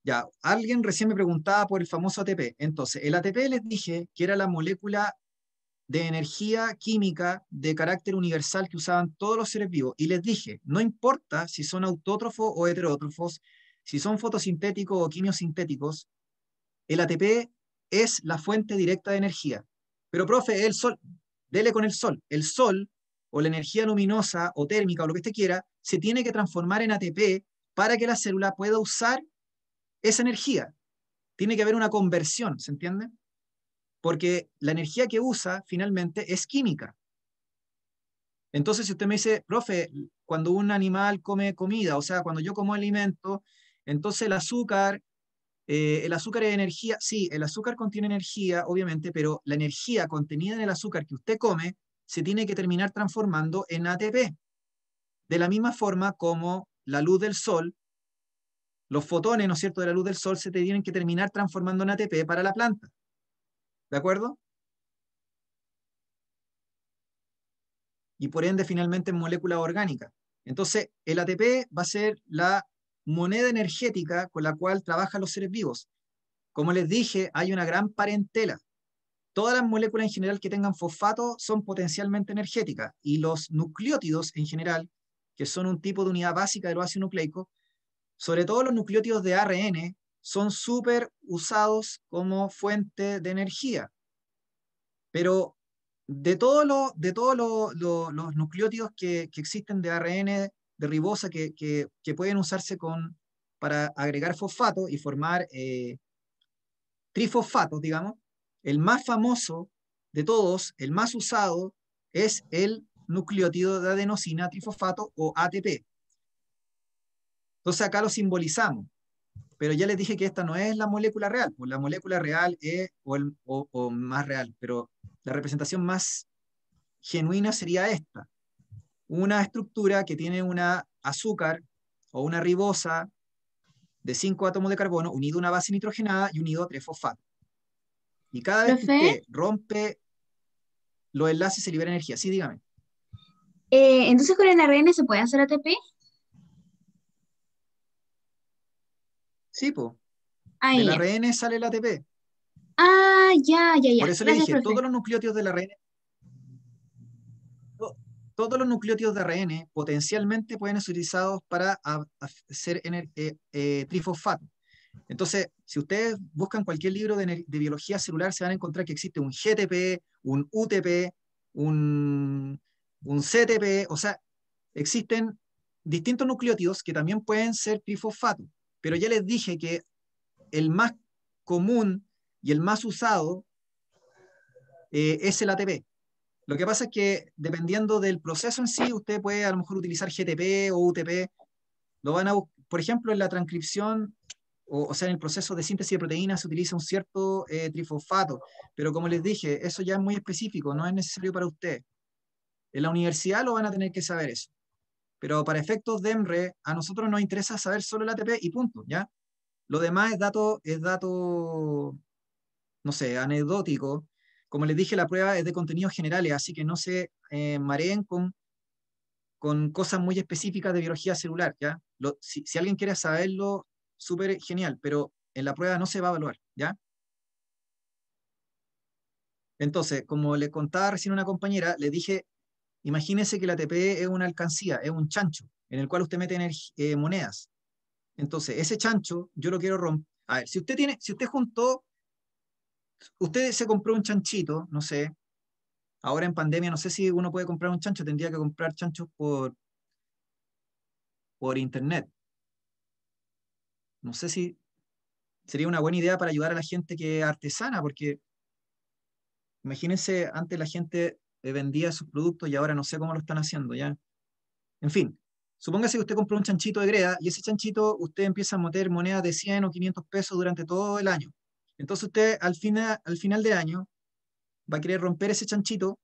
Ya, alguien recién me preguntaba por el famoso ATP. Entonces, el ATP les dije que era la molécula de energía química de carácter universal que usaban todos los seres vivos. Y les dije, no importa si son autótrofos o heterótrofos, si son fotosintéticos o quimiosintéticos, el ATP es la fuente directa de energía. Pero, profe, el sol, dele con el sol. El sol, o la energía luminosa o térmica o lo que usted quiera, se tiene que transformar en ATP para que la célula pueda usar esa energía. Tiene que haber una conversión, ¿se entiende? Porque la energía que usa finalmente es química. Entonces, si usted me dice, profe, cuando un animal come comida, o sea, cuando yo como alimento, entonces el azúcar es energía. Sí, el azúcar contiene energía, obviamente, pero la energía contenida en el azúcar que usted come se tiene que terminar transformando en ATP. De la misma forma como la luz del sol, los fotones, ¿no es cierto?, de la luz del sol se tienen que terminar transformando en ATP para la planta. ¿De acuerdo? Y por ende finalmente en moléculas orgánicas. Entonces, el ATP va a ser la moneda energética con la cual trabajan los seres vivos. Como les dije, hay una gran parentela. Todas las moléculas en general que tengan fosfato son potencialmente energéticas y los nucleótidos en general, que son un tipo de unidad básica del ácido nucleico, sobre todo los nucleótidos de ARN, son súper usados como fuente de energía. Pero los nucleótidos que existen de ARN, de ribosa, que pueden usarse para agregar fosfato y formar trifosfatos, digamos, el más famoso de todos, el más usado, es el nucleótido de adenosina trifosfato o ATP. Entonces acá lo simbolizamos, pero ya les dije que esta no es la molécula real, pues la molécula real es, o más real, pero la representación más genuina sería esta. Una estructura que tiene una azúcar o una ribosa de 5 átomos de carbono unido a una base nitrogenada y unido a 3 fosfatos. Y cada vez que Profe, usted rompe los enlaces se libera energía. Sí, dígame. entonces con el ARN se puede hacer ATP. Sí, pues. Ah, Del ya. ARN sale el ATP. Ah, ya, ya, Por ya. eso le Gracias, dije, profe. todos los nucleótidos de ARN potencialmente pueden ser utilizados para hacer trifosfato. Entonces, si ustedes buscan cualquier libro de biología celular, se van a encontrar que existe un GTP, un UTP, un CTP, o sea, existen distintos nucleótidos que también pueden ser trifosfatos. Pero ya les dije que el más común y el más usado es el ATP. Lo que pasa es que dependiendo del proceso en sí, usted puede a lo mejor utilizar GTP o UTP. Por ejemplo, en la transcripción, o sea, en el proceso de síntesis de proteínas se utiliza un cierto trifosfato, pero como les dije, eso ya es muy específico, no es necesario para usted. En la universidad lo van a tener que saber eso. Pero para efectos de EMRE, a nosotros nos interesa saber solo el ATP y punto, ¿ya? Lo demás es dato, no sé, anecdótico. Como les dije, la prueba es de contenidos generales, así que no se mareen con cosas muy específicas de biología celular, ¿ya? Si alguien quiere saberlo, súper genial, pero en la prueba no se va a evaluar, ¿ya? Entonces, como le contaba recién a una compañera, le dije, imagínese que la ATP es una alcancía, es un chancho, en el cual usted mete monedas. Entonces, ese chancho, yo lo quiero romper. A ver, si usted juntó, usted se compró un chanchito, no sé, ahora en pandemia no sé si uno puede comprar un chancho, tendría que comprar chanchos por internet. No sé si sería una buena idea para ayudar a la gente que es artesana, porque imagínense, antes la gente vendía sus productos y ahora no sé cómo lo están haciendo, ¿ya? En fin, supóngase que usted compró un chanchito de greda y ese chanchito usted empieza a meter monedas de 100 o 500 pesos durante todo el año. Entonces usted al final de año va a querer romper ese chanchito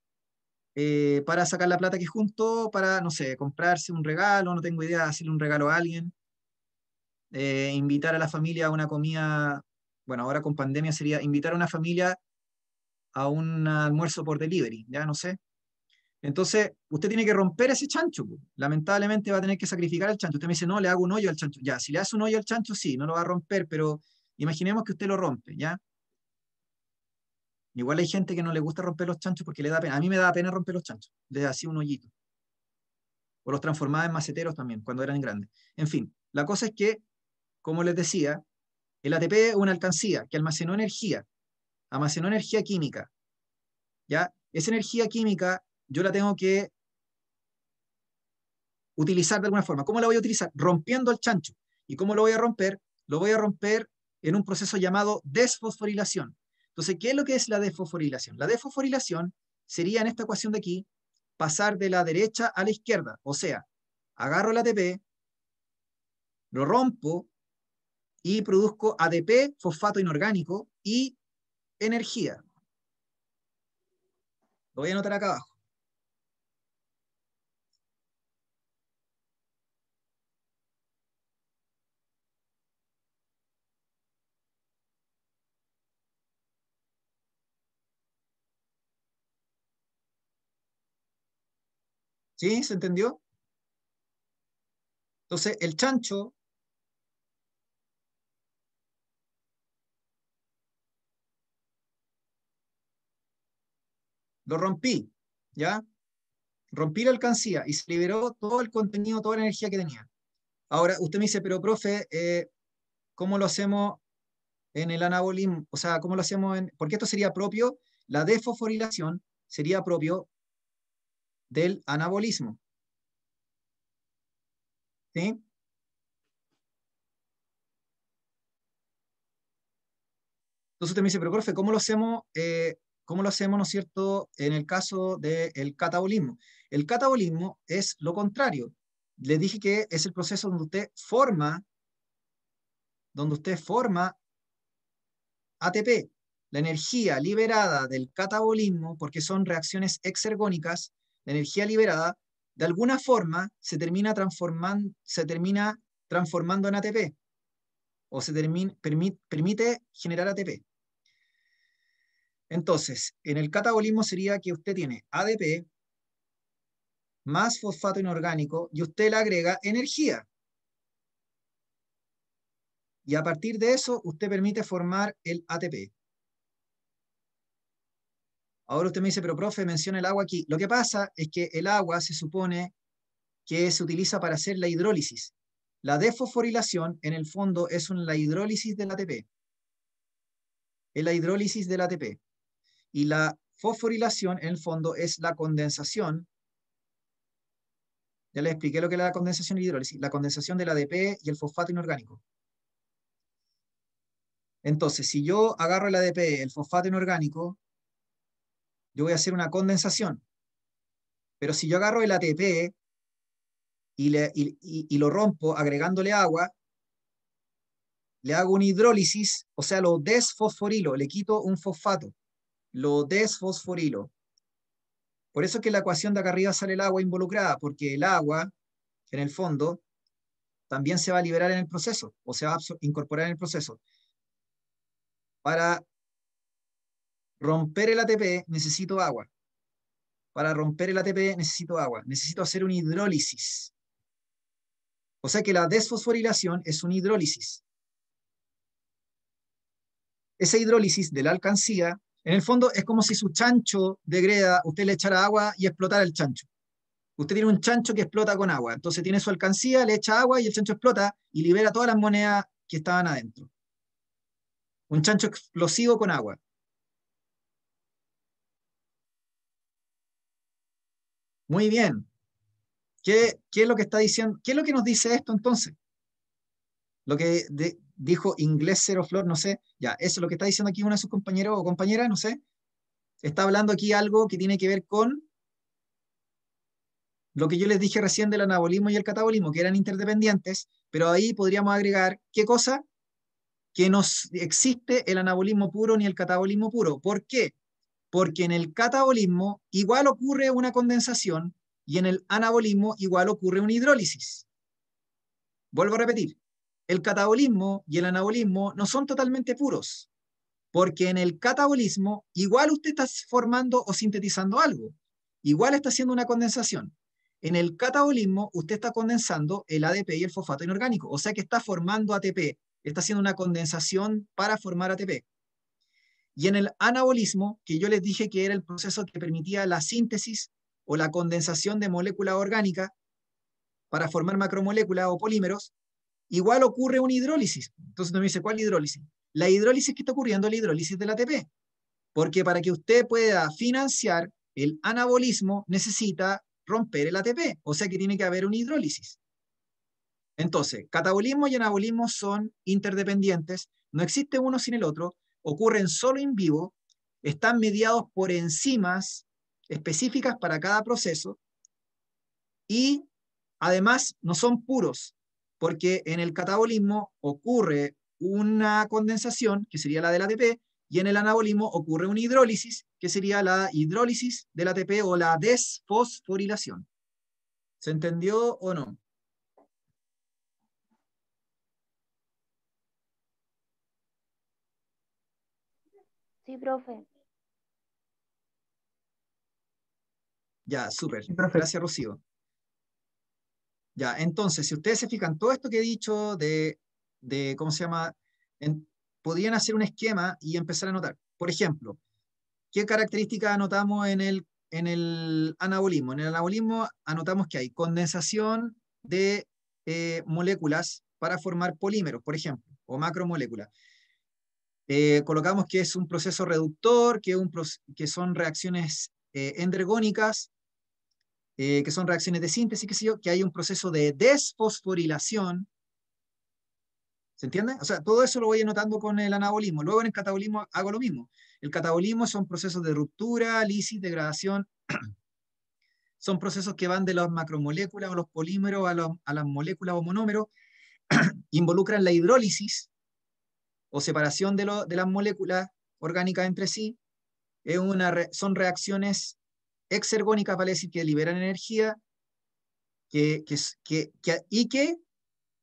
para sacar la plata que juntó para, no sé, comprarse un regalo, no tengo idea, hacerle un regalo a alguien, invitar a la familia a una comida, bueno, ahora con pandemia sería invitar a una familia a un almuerzo por delivery, ya no sé. Entonces, usted tiene que romper ese chancho, po. Lamentablemente va a tener que sacrificar al chancho. Usted me dice, no, le hago un hoyo al chancho. Ya, si le hace un hoyo al chancho, sí, no lo va a romper, pero imaginemos que usted lo rompe, ¿ya? Igual hay gente que no le gusta romper los chanchos porque le da pena. A mí me da pena romper los chanchos. Les hacía un hoyito. O los transformaba en maceteros también, cuando eran grandes. En fin, la cosa es que, como les decía, el ATP es una alcancía que almacenó energía química, ¿ya? Esa energía química yo la tengo que utilizar de alguna forma. ¿Cómo la voy a utilizar? Rompiendo el chancho. ¿Y cómo lo voy a romper? Lo voy a romper en un proceso llamado desfosforilación. Entonces, ¿qué es lo que es la desfosforilación? La desfosforilación sería en esta ecuación de aquí, pasar de la derecha a la izquierda. O sea, agarro el ATP, lo rompo y produzco ADP, fosfato inorgánico y energía. Lo voy a anotar acá abajo. ¿Sí? ¿Se entendió? Entonces, el chancho lo rompí, ¿ya? Rompí la alcancía y se liberó todo el contenido, toda la energía que tenía. Ahora, usted me dice, pero profe, ¿cómo lo hacemos en el anabolismo? O sea, ¿cómo lo hacemos en...? Porque esto sería propio, la desfosforilación sería propio del anabolismo. ¿Sí? Entonces usted me dice, pero profe, ¿cómo lo hacemos, no es cierto, en el caso del catabolismo? El catabolismo es lo contrario. Les dije que es el proceso donde usted forma ATP. La energía liberada del catabolismo, porque son reacciones exergónicas, la energía liberada, de alguna forma se termina transformando en ATP, o permite generar ATP. Entonces, en el catabolismo sería que usted tiene ADP más fosfato inorgánico y usted le agrega energía. Y a partir de eso, usted permite formar el ATP. Ahora usted me dice, pero profe, menciona el agua aquí. Lo que pasa es que el agua se supone que se utiliza para hacer la hidrólisis. La desfosforilación, en el fondo, es la hidrólisis del ATP. Es la hidrólisis del ATP. Y la fosforilación, en el fondo, es la condensación. Ya les expliqué lo que es la condensación y hidrólisis. La condensación del ADP y el fosfato inorgánico. Entonces, si yo agarro el ADP, el fosfato inorgánico, yo voy a hacer una condensación. Pero si yo agarro el ATP y lo rompo agregándole agua, le hago una hidrólisis, o sea, lo desfosforilo, le quito un fosfato, lo desfosforilo. Por eso es que en la ecuación de acá arriba sale el agua involucrada, porque el agua, en el fondo, también se va a liberar en el proceso, o se va a incorporar en el proceso. Para romper el ATP necesito agua. Para romper el ATP necesito agua. Necesito hacer una hidrólisis. O sea que la desfosforilación es una hidrólisis. Esa hidrólisis de la alcancía, En el fondo es como si su chancho de greda, usted le echara agua y explotara el chancho. Usted tiene un chancho que explota con agua, entonces tiene su alcancía, le echa agua y el chancho explota y libera todas las monedas que estaban adentro. Un chancho explosivo con agua. Muy bien. ¿Qué es lo que está diciendo? ¿Qué es lo que nos dice esto entonces? Lo que dijo Inglés Cero Flor, no sé. Ya, eso es lo que está diciendo aquí uno de sus compañeros o compañeras, no sé. Está hablando aquí algo que tiene que ver con lo que yo les dije recién del anabolismo y el catabolismo, que eran interdependientes, pero ahí podríamos agregar, ¿qué cosa? Que no existe el anabolismo puro ni el catabolismo puro. ¿Por qué? Porque en el catabolismo igual ocurre una condensación y en el anabolismo igual ocurre una hidrólisis. Vuelvo a repetir, el catabolismo y el anabolismo no son totalmente puros, porque en el catabolismo igual usted está formando o sintetizando algo, igual está haciendo una condensación. En el catabolismo usted está condensando el ADP y el fosfato inorgánico, o sea que está formando ATP, está haciendo una condensación para formar ATP. Y en el anabolismo, que yo les dije que era el proceso que permitía la síntesis o la condensación de moléculas orgánicas para formar macromoléculas o polímeros, igual ocurre una hidrólisis. Entonces me dice, ¿cuál hidrólisis? La hidrólisis que está ocurriendo es la hidrólisis del ATP. Porque para que usted pueda financiar el anabolismo, necesita romper el ATP. O sea que tiene que haber una hidrólisis. Entonces, catabolismo y anabolismo son interdependientes. No existe uno sin el otro. Ocurren solo en vivo. Están mediados por enzimas específicas para cada proceso. Y además no son puros, porque en el catabolismo ocurre una condensación, que sería la del ATP, y en el anabolismo ocurre una hidrólisis, que sería la hidrólisis del ATP o la desfosforilación. ¿Se entendió o no? Sí, profe. Ya, súper. Sí, profe. Gracias, Rocío. Ya, entonces, si ustedes se fijan, todo esto que he dicho ¿cómo se llama? Podrían hacer un esquema y empezar a anotar. Por ejemplo, ¿qué características anotamos en el anabolismo? En el anabolismo anotamos que hay condensación de moléculas para formar polímeros, por ejemplo, o macromoléculas. Colocamos que es un proceso reductor, que son reacciones endergónicas, que son reacciones de síntesis, qué sé yo, que hay un proceso de desfosforilación. ¿Se entiende? O sea, todo eso lo voy anotando con el anabolismo. Luego en el catabolismo hago lo mismo. El catabolismo son procesos de ruptura, lisis, degradación. Son procesos que van de las macromoléculas o los polímeros a las moléculas o monómeros. Involucran la hidrólisis o separación de las moléculas orgánicas entre sí. Son reacciones exergónicas, vale decir, que liberan energía y que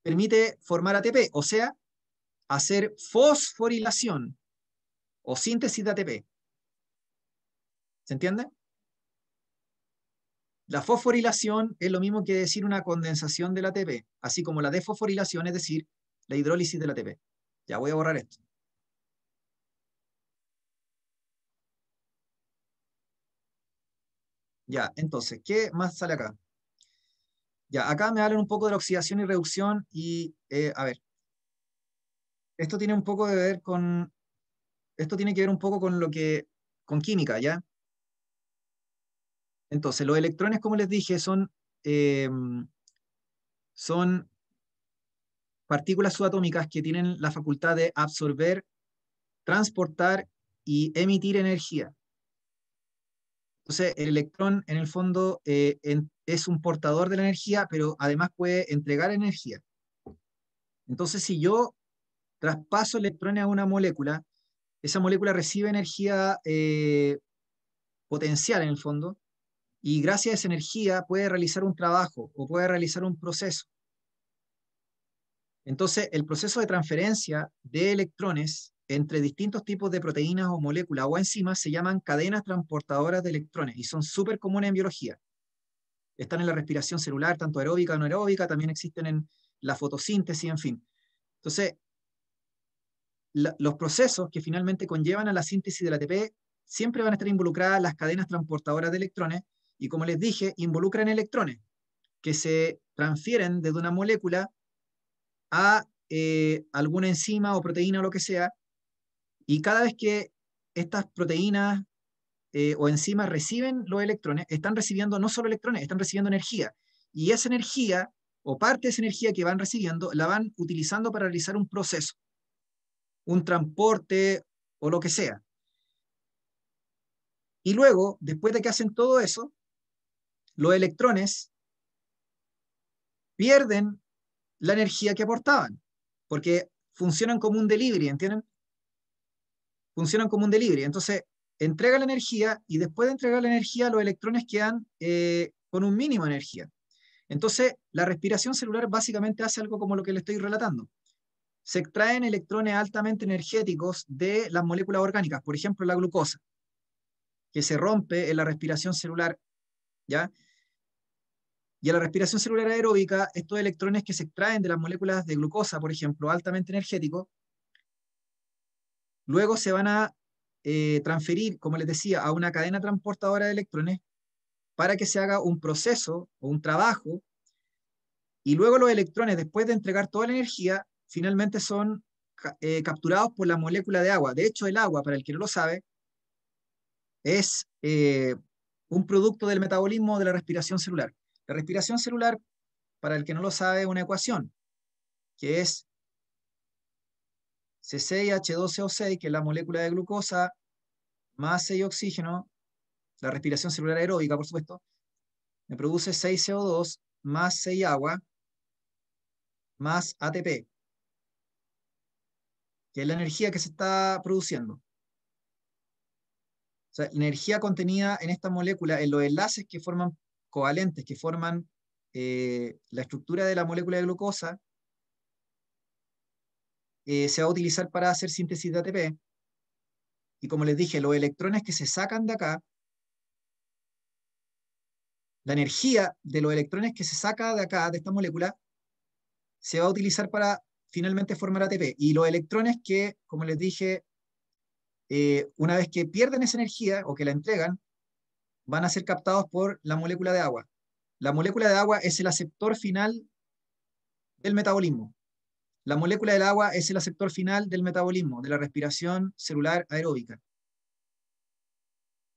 permite formar ATP, o sea, hacer fosforilación o síntesis de ATP. ¿Se entiende? La fosforilación es lo mismo que decir una condensación del ATP, así como la desfosforilación es decir, la hidrólisis del ATP. Ya voy a borrar esto. Ya, entonces, ¿qué más sale acá? Ya, acá me hablan un poco de la oxidación y reducción y, a ver, esto tiene un poco de ver con, esto tiene que ver un poco con química, ¿ya? Entonces, los electrones, como les dije, son partículas subatómicas que tienen la facultad de absorber, transportar y emitir energía. Entonces, el electrón, en el fondo, es un portador de la energía, pero además puede entregar energía. Entonces, si yo traspaso electrones a una molécula, esa molécula recibe energía potencial, en el fondo, y gracias a esa energía puede realizar un trabajo o puede realizar un proceso. Entonces, el proceso de transferencia de electrones entre distintos tipos de proteínas o moléculas o enzimas se llaman cadenas transportadoras de electrones y son súper comunes en biología. Están en la respiración celular, tanto aeróbica como anaeróbica, también existen en la fotosíntesis, en fin. Entonces, los procesos que finalmente conllevan a la síntesis del ATP siempre van a estar involucradas las cadenas transportadoras de electrones, y como les dije, involucran electrones que se transfieren desde una molécula a alguna enzima o proteína o lo que sea, y cada vez que estas proteínas o enzimas reciben los electrones, están recibiendo no solo electrones, están recibiendo energía. Y esa energía, o parte de esa energía que van recibiendo, la van utilizando para realizar un proceso, un transporte o lo que sea. Y luego, después de que hacen todo eso, los electrones pierden la energía que aportaban, porque funcionan como un delivery, ¿entienden? Funcionan como un delivery. Entonces, entrega la energía y después de entregar la energía, los electrones quedan con un mínimo de energía. Entonces, la respiración celular básicamente hace algo como lo que le estoy relatando. Se extraen electrones altamente energéticos de las moléculas orgánicas, por ejemplo, la glucosa, que se rompe en la respiración celular, ¿ya? Y en la respiración celular aeróbica, estos electrones que se extraen de las moléculas de glucosa, por ejemplo, altamente energéticos, luego se van a transferir, como les decía, a una cadena transportadora de electrones para que se haga un proceso o un trabajo, y luego los electrones, después de entregar toda la energía, finalmente son capturados por la molécula de agua. De hecho, el agua, para el que no lo sabe, es un producto del metabolismo de la respiración celular. La respiración celular, para el que no lo sabe, es una ecuación, que es C6H12O6, que es la molécula de glucosa, más 6 oxígeno, la respiración celular aeróbica, por supuesto, me produce 6 CO2 más 6 agua más ATP, que es la energía que se está produciendo. O sea, la energía contenida en esta molécula, en los enlaces que forman covalentes, que forman la estructura de la molécula de glucosa, se va a utilizar para hacer síntesis de ATP. Y como les dije, los electrones que se sacan de acá, la energía de los electrones que se saca de acá, de esta molécula, se va a utilizar para finalmente formar ATP. Y los electrones que, como les dije, una vez que pierden esa energía o que la entregan, van a ser captados por la molécula de agua. La molécula de agua es el aceptor final del metabolismo. La molécula del agua es el aceptor final del metabolismo, de la respiración celular aeróbica.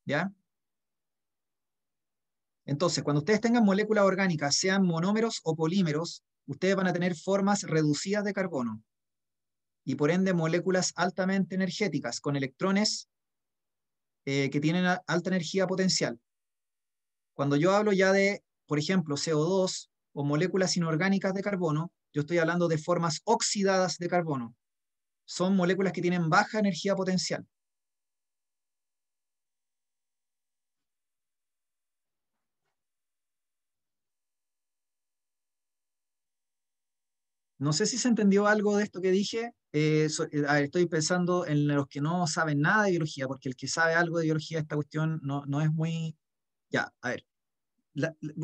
¿Ya? Entonces, cuando ustedes tengan moléculas orgánicas, sean monómeros o polímeros, ustedes van a tener formas reducidas de carbono y por ende moléculas altamente energéticas con electrones que tienen alta energía potencial. Cuando yo hablo ya de, por ejemplo, CO2 o moléculas inorgánicas de carbono, yo estoy hablando de formas oxidadas de carbono. Son moléculas que tienen baja energía potencial. No sé si se entendió algo de esto que dije. A ver, estoy pensando en los que no saben nada de biología, porque el que sabe algo de biología, esta cuestión no es muy... Ya, a ver.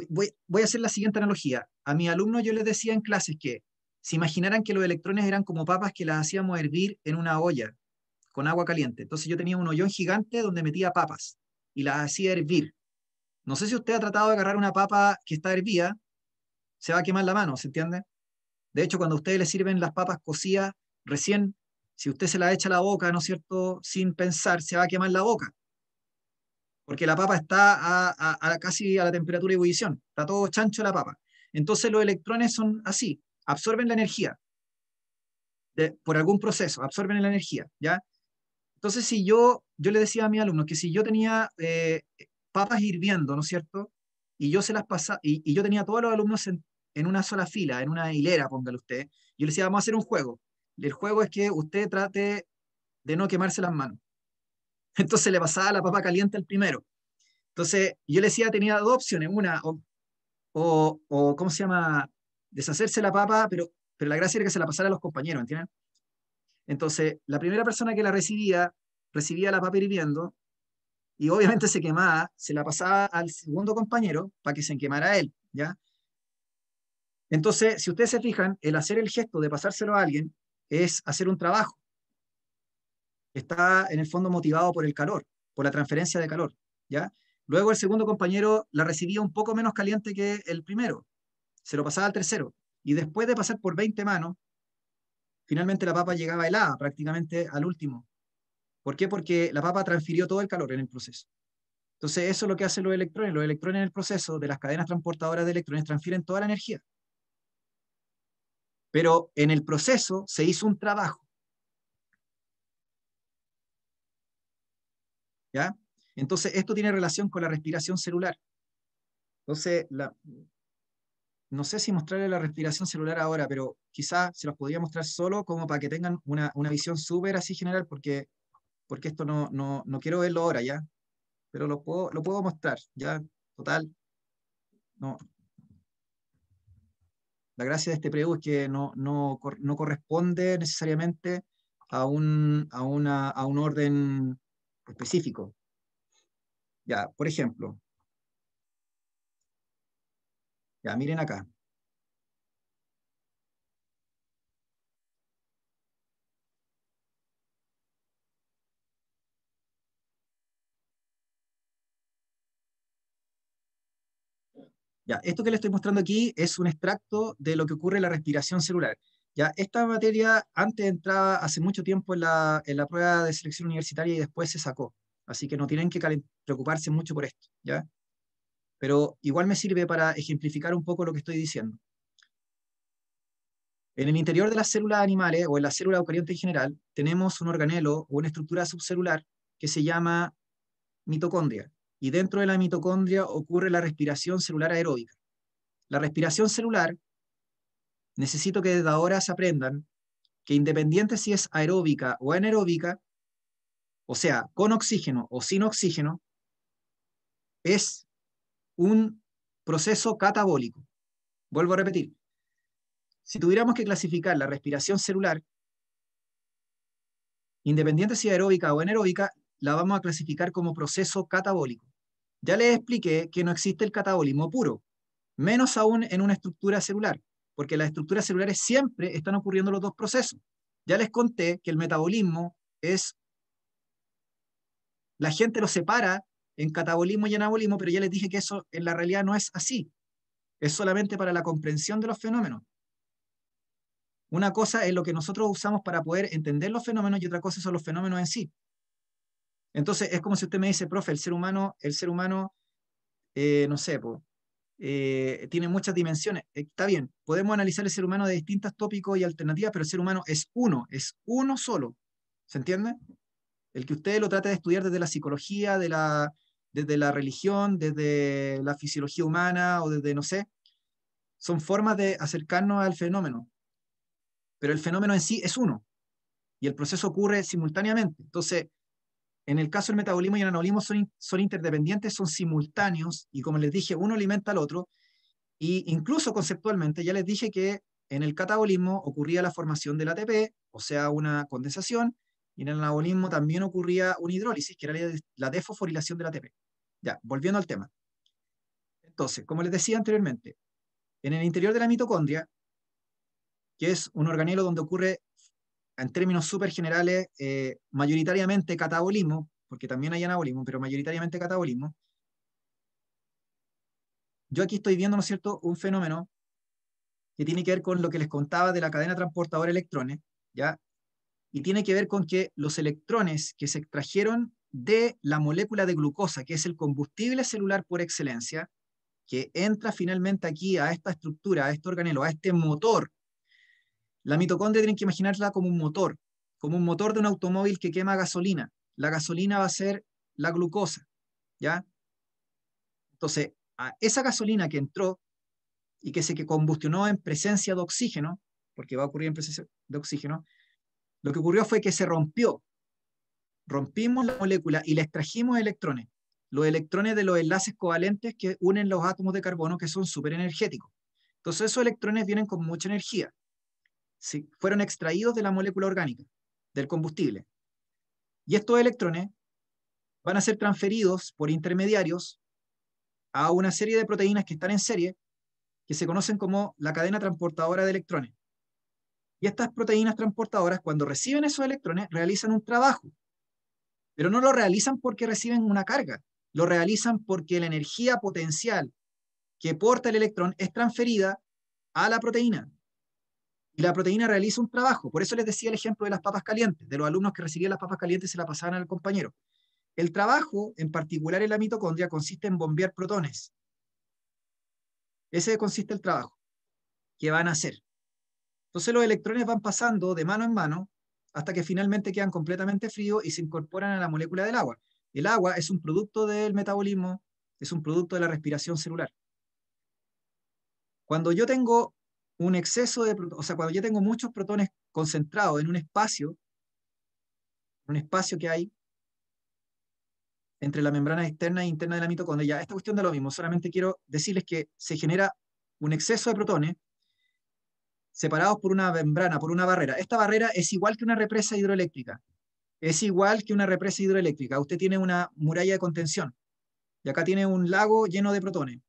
Voy a hacer la siguiente analogía. A mis alumnos yo les decía en clases que se imaginaran que los electrones eran como papas que las hacíamos hervir en una olla con agua caliente. Entonces yo tenía un hoyón gigante donde metía papas y las hacía hervir. No sé si usted ha tratado de agarrar una papa que está hervida, se va a quemar la mano, ¿se entiende? De hecho, cuando a ustedes les sirven las papas cocidas recién, si usted se la echa a la boca, ¿no es cierto?, sin pensar, se va a quemar la boca, porque la papa está casi a la temperatura de ebullición, está todo chancho la papa. Entonces los electrones son así, absorben la energía por algún proceso, absorben la energía, ¿ya? Entonces si yo le decía a mis alumnos que si yo tenía papas hirviendo, ¿no es cierto?, y yo se las pasaba, y yo tenía a todos los alumnos en una sola fila, en una hilera, póngale usted, yo les decía, vamos a hacer un juego. El juego es que usted trate de no quemarse las manos. Entonces le pasaba la papa caliente al primero. Entonces, yo le decía, tenía dos opciones. Una, ¿cómo se llama? Deshacerse la papa, pero la gracia era que se la pasara a los compañeros, ¿entienden? Entonces, la primera persona que la recibía la papa hirviendo, y obviamente se quemaba, se la pasaba al segundo compañero para que se quemara él, ¿ya? Entonces, si ustedes se fijan, el hacer el gesto de pasárselo a alguien es hacer un trabajo. Está en el fondo motivado por el calor. por la transferencia de calor, ¿ya? Luego el segundo compañero la recibía un poco menos caliente que el primero, se lo pasaba al tercero, y después de pasar por 20 manos, finalmente la papa llegaba helada prácticamente al último. ¿Por qué? Porque la papa transfirió todo el calor en el proceso. Entonces eso es lo que hacen los electrones. Los electrones en el proceso de las cadenas transportadoras de electrones transfieren toda la energía. Pero en el proceso se hizo un trabajo, ¿ya? Entonces esto tiene relación con la respiración celular. Entonces, no sé si mostrarle la respiración celular ahora, pero quizás se los podría mostrar solo como para que tengan una visión súper así general, porque esto no quiero verlo ahora, ¿ya? Pero lo puedo mostrar, ¿ya? Total, no. La gracia de este preview es que no corresponde necesariamente a un orden específico. Ya, por ejemplo, ya miren acá. Ya, esto que le estoy mostrando aquí es un extracto de lo que ocurre en la respiración celular. Ya, esta materia antes entraba hace mucho tiempo en la prueba de selección universitaria y después se sacó. Así que no tienen que preocuparse mucho por esto, ¿ya? Pero igual me sirve para ejemplificar un poco lo que estoy diciendo. En el interior de las células animales, o en la célula eucarionte en general, tenemos un organelo o una estructura subcelular que se llama mitocondria. Y dentro de la mitocondria ocurre la respiración celular aeróbica. La respiración celular, necesito que desde ahora se aprendan que independiente si es aeróbica o anaeróbica, o sea, con oxígeno o sin oxígeno, es un proceso catabólico. Vuelvo a repetir, si tuviéramos que clasificar la respiración celular, independiente si aeróbica o anaeróbica, la vamos a clasificar como proceso catabólico. Ya les expliqué que no existe el catabolismo puro, menos aún en una estructura celular, porque en las estructuras celulares siempre están ocurriendo los dos procesos. Ya les conté que el metabolismo es, la gente lo separa en catabolismo y anabolismo, pero ya les dije que eso en la realidad no es así. Es solamente para la comprensión de los fenómenos. Una cosa es lo que nosotros usamos para poder entender los fenómenos y otra cosa son los fenómenos en sí. Entonces es como si usted me dice, profe, el ser humano, no sé, tiene muchas dimensiones. Está bien, podemos analizar el ser humano de distintos tópicos y alternativas, pero el ser humano es uno solo. ¿Se entiende? El que usted lo trate de estudiar desde la psicología, desde la religión, desde la fisiología humana o desde, no sé, son formas de acercarnos al fenómeno. Pero el fenómeno en sí es uno y el proceso ocurre simultáneamente. Entonces, en el caso del metabolismo y el anabolismo son interdependientes, son simultáneos y como les dije, uno alimenta al otro y incluso conceptualmente ya les dije que en el catabolismo ocurría la formación del ATP, o sea, una condensación, y en el anabolismo también ocurría una hidrólisis, que era la desfosforilación del ATP. Ya, volviendo al tema. Entonces, como les decía anteriormente, en el interior de la mitocondria, que es un organelo donde ocurre, en términos súper generales, mayoritariamente catabolismo, porque también hay anabolismo, pero mayoritariamente catabolismo, yo aquí estoy viendo, ¿no es cierto?, un fenómeno que tiene que ver con lo que les contaba de la cadena transportadora de electrones, ¿ya? Y tiene que ver con que los electrones que se extrajeron de la molécula de glucosa, que es el combustible celular por excelencia, que entra finalmente aquí a esta estructura, a este organelo, a este motor. La mitocondria tienen que imaginarla como un motor de un automóvil que quema gasolina. La gasolina va a ser la glucosa, ¿ya? Entonces, a esa gasolina que entró y que se combustionó en presencia de oxígeno, porque va a ocurrir en presencia de oxígeno, lo que ocurrió fue que se rompió. Rompimos la molécula y le extrajimos electrones. Los electrones de los enlaces covalentes que unen los átomos de carbono que son súper energéticos. Entonces esos electrones vienen con mucha energía. Sí, fueron extraídos de la molécula orgánica, del combustible. Y estos electrones van a ser transferidos por intermediarios a una serie de proteínas que están en serie, que se conocen como la cadena transportadora de electrones. Y estas proteínas transportadoras, cuando reciben esos electrones, realizan un trabajo. Pero no lo realizan porque reciben una carga, lo realizan porque la energía potencial que porta el electrón es transferida a la proteína. Y la proteína realiza un trabajo. Por eso les decía el ejemplo de las papas calientes, de los alumnos que recibían las papas calientes y se la pasaban al compañero. El trabajo, en particular en la mitocondria, consiste en bombear protones. Ese consiste el trabajo que van a hacer. Entonces los electrones van pasando de mano en mano hasta que finalmente quedan completamente fríos y se incorporan a la molécula del agua. El agua es un producto del metabolismo, es un producto de la respiración celular. Cuando yo tengo un exceso de protones, o sea, cuando yo tengo muchos protones concentrados en un espacio que hay entre la membrana externa e interna de la mitocondria, ya esta cuestión de lo mismo, solamente quiero decirles que se genera un exceso de protones separados por una membrana, por una barrera. Esta barrera es igual que una represa hidroeléctrica. Es igual que una represa hidroeléctrica. Usted tiene una muralla de contención y acá tiene un lago lleno de protones.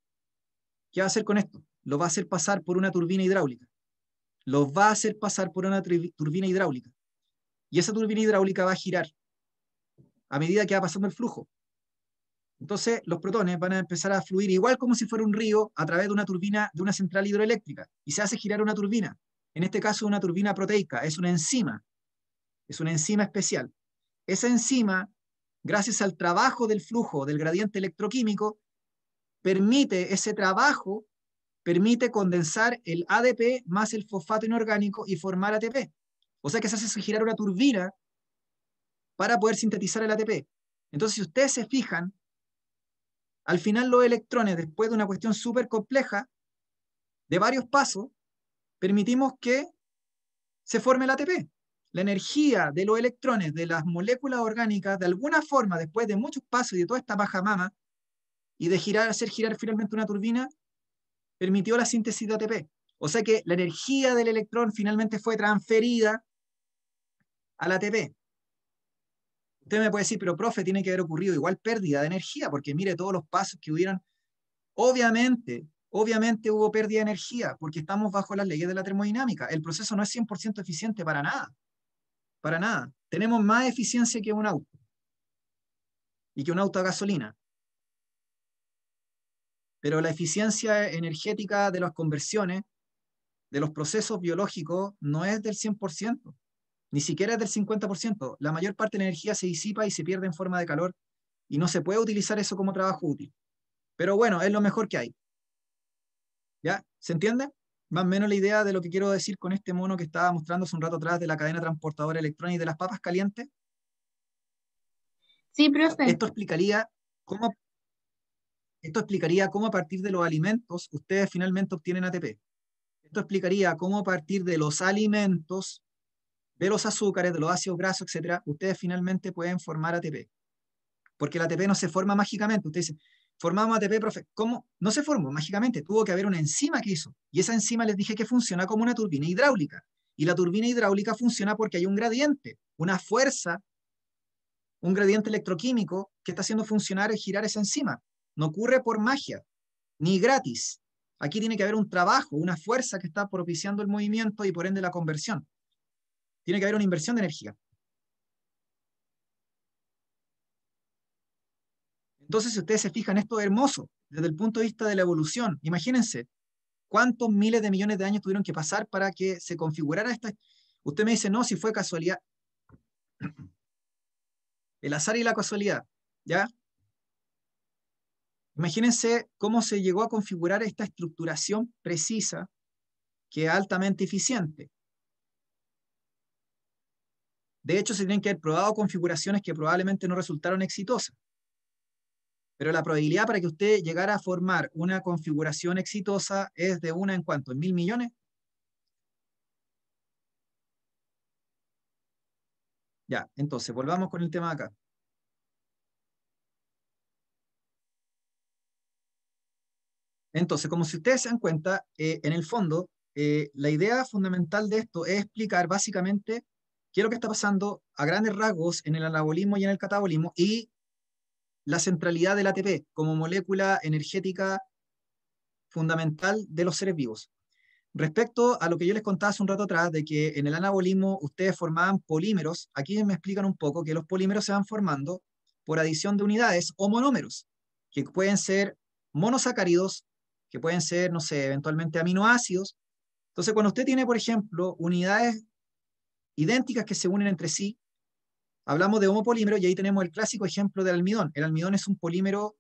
¿Qué va a hacer con esto? Lo va a hacer pasar por una turbina hidráulica. Lo va a hacer pasar por una turbina hidráulica. Y esa turbina hidráulica va a girar a medida que va pasando el flujo. Entonces, los protones van a empezar a fluir igual como si fuera un río a través de una turbina, de una central hidroeléctrica. Y se hace girar una turbina. En este caso, una turbina proteica. Es una enzima. Es una enzima especial. Esa enzima, gracias al trabajo del flujo del gradiente electroquímico, ese trabajo permite condensar el ADP más el fosfato inorgánico y formar ATP. O sea que se hace girar una turbina para poder sintetizar el ATP. Entonces, si ustedes se fijan, al final los electrones, después de una cuestión súper compleja, de varios pasos, permitimos que se forme el ATP. La energía de los electrones de las moléculas orgánicas, de alguna forma, después de muchos pasos y de toda esta pajamama, y de hacer girar finalmente una turbina, permitió la síntesis de ATP. O sea que la energía del electrón finalmente fue transferida al ATP. Usted me puede decir, pero profe, tiene que haber ocurrido igual pérdida de energía, porque mire todos los pasos que hubieron. Obviamente hubo pérdida de energía, porque estamos bajo las leyes de la termodinámica. El proceso no es 100% eficiente para nada. Para nada. Tenemos más eficiencia que un auto. Y que un auto a gasolina. Pero la eficiencia energética de las conversiones, de los procesos biológicos, no es del 100%. Ni siquiera es del 50%. La mayor parte de la energía se disipa y se pierde en forma de calor y no se puede utilizar eso como trabajo útil. Pero bueno, es lo mejor que hay. ¿Ya? ¿Se entiende? Más o menos la idea de lo que quiero decir con este mono que estaba mostrando hace un rato atrás de la cadena transportadora electrónica y de las papas calientes. Sí, profe. Esto explicaría cómo a partir de los alimentos ustedes finalmente obtienen ATP. Esto explicaría cómo a partir de los alimentos, de los azúcares, de los ácidos grasos, etcétera, ustedes finalmente pueden formar ATP. Porque el ATP no se forma mágicamente. Ustedes dicen, formamos ATP, profe. ¿Cómo? No se formó mágicamente. Tuvo que haber una enzima que hizo. Y esa enzima les dije que funciona como una turbina hidráulica. Y la turbina hidráulica funciona porque hay un gradiente, una fuerza, un gradiente electroquímico que está haciendo funcionar y girar esa enzima. No ocurre por magia, ni gratis. Aquí tiene que haber un trabajo, una fuerza que está propiciando el movimiento y por ende la conversión. Tiene que haber una inversión de energía. Entonces, si ustedes se fijan, esto es hermoso desde el punto de vista de la evolución. Imagínense cuántos miles de millones de años tuvieron que pasar para que se configurara esta. Usted me dice, no, si fue casualidad. El azar y la casualidad, ¿ya? Imagínense cómo se llegó a configurar esta estructuración precisa que es altamente eficiente. De hecho, se tienen que haber probado configuraciones que probablemente no resultaron exitosas. Pero la probabilidad para que usted llegara a formar una configuración exitosa es de una en cuánto, ¿en 1.000 millones? Ya, entonces, volvamos con el tema de acá. Entonces, como si ustedes se dan cuenta, en el fondo, la idea fundamental de esto es explicar básicamente qué es lo que está pasando a grandes rasgos en el anabolismo y en el catabolismo y la centralidad del ATP como molécula energética fundamental de los seres vivos. Respecto a lo que yo les contaba hace un rato atrás, de que en el anabolismo ustedes formaban polímeros, aquí me explican un poco que los polímeros se van formando por adición de unidades o monómeros, que pueden ser monosacáridos, que pueden ser, no sé, eventualmente aminoácidos. Entonces, cuando usted tiene, por ejemplo, unidades idénticas que se unen entre sí, hablamos de homopolímero y ahí tenemos el clásico ejemplo del almidón. El almidón es un polímero,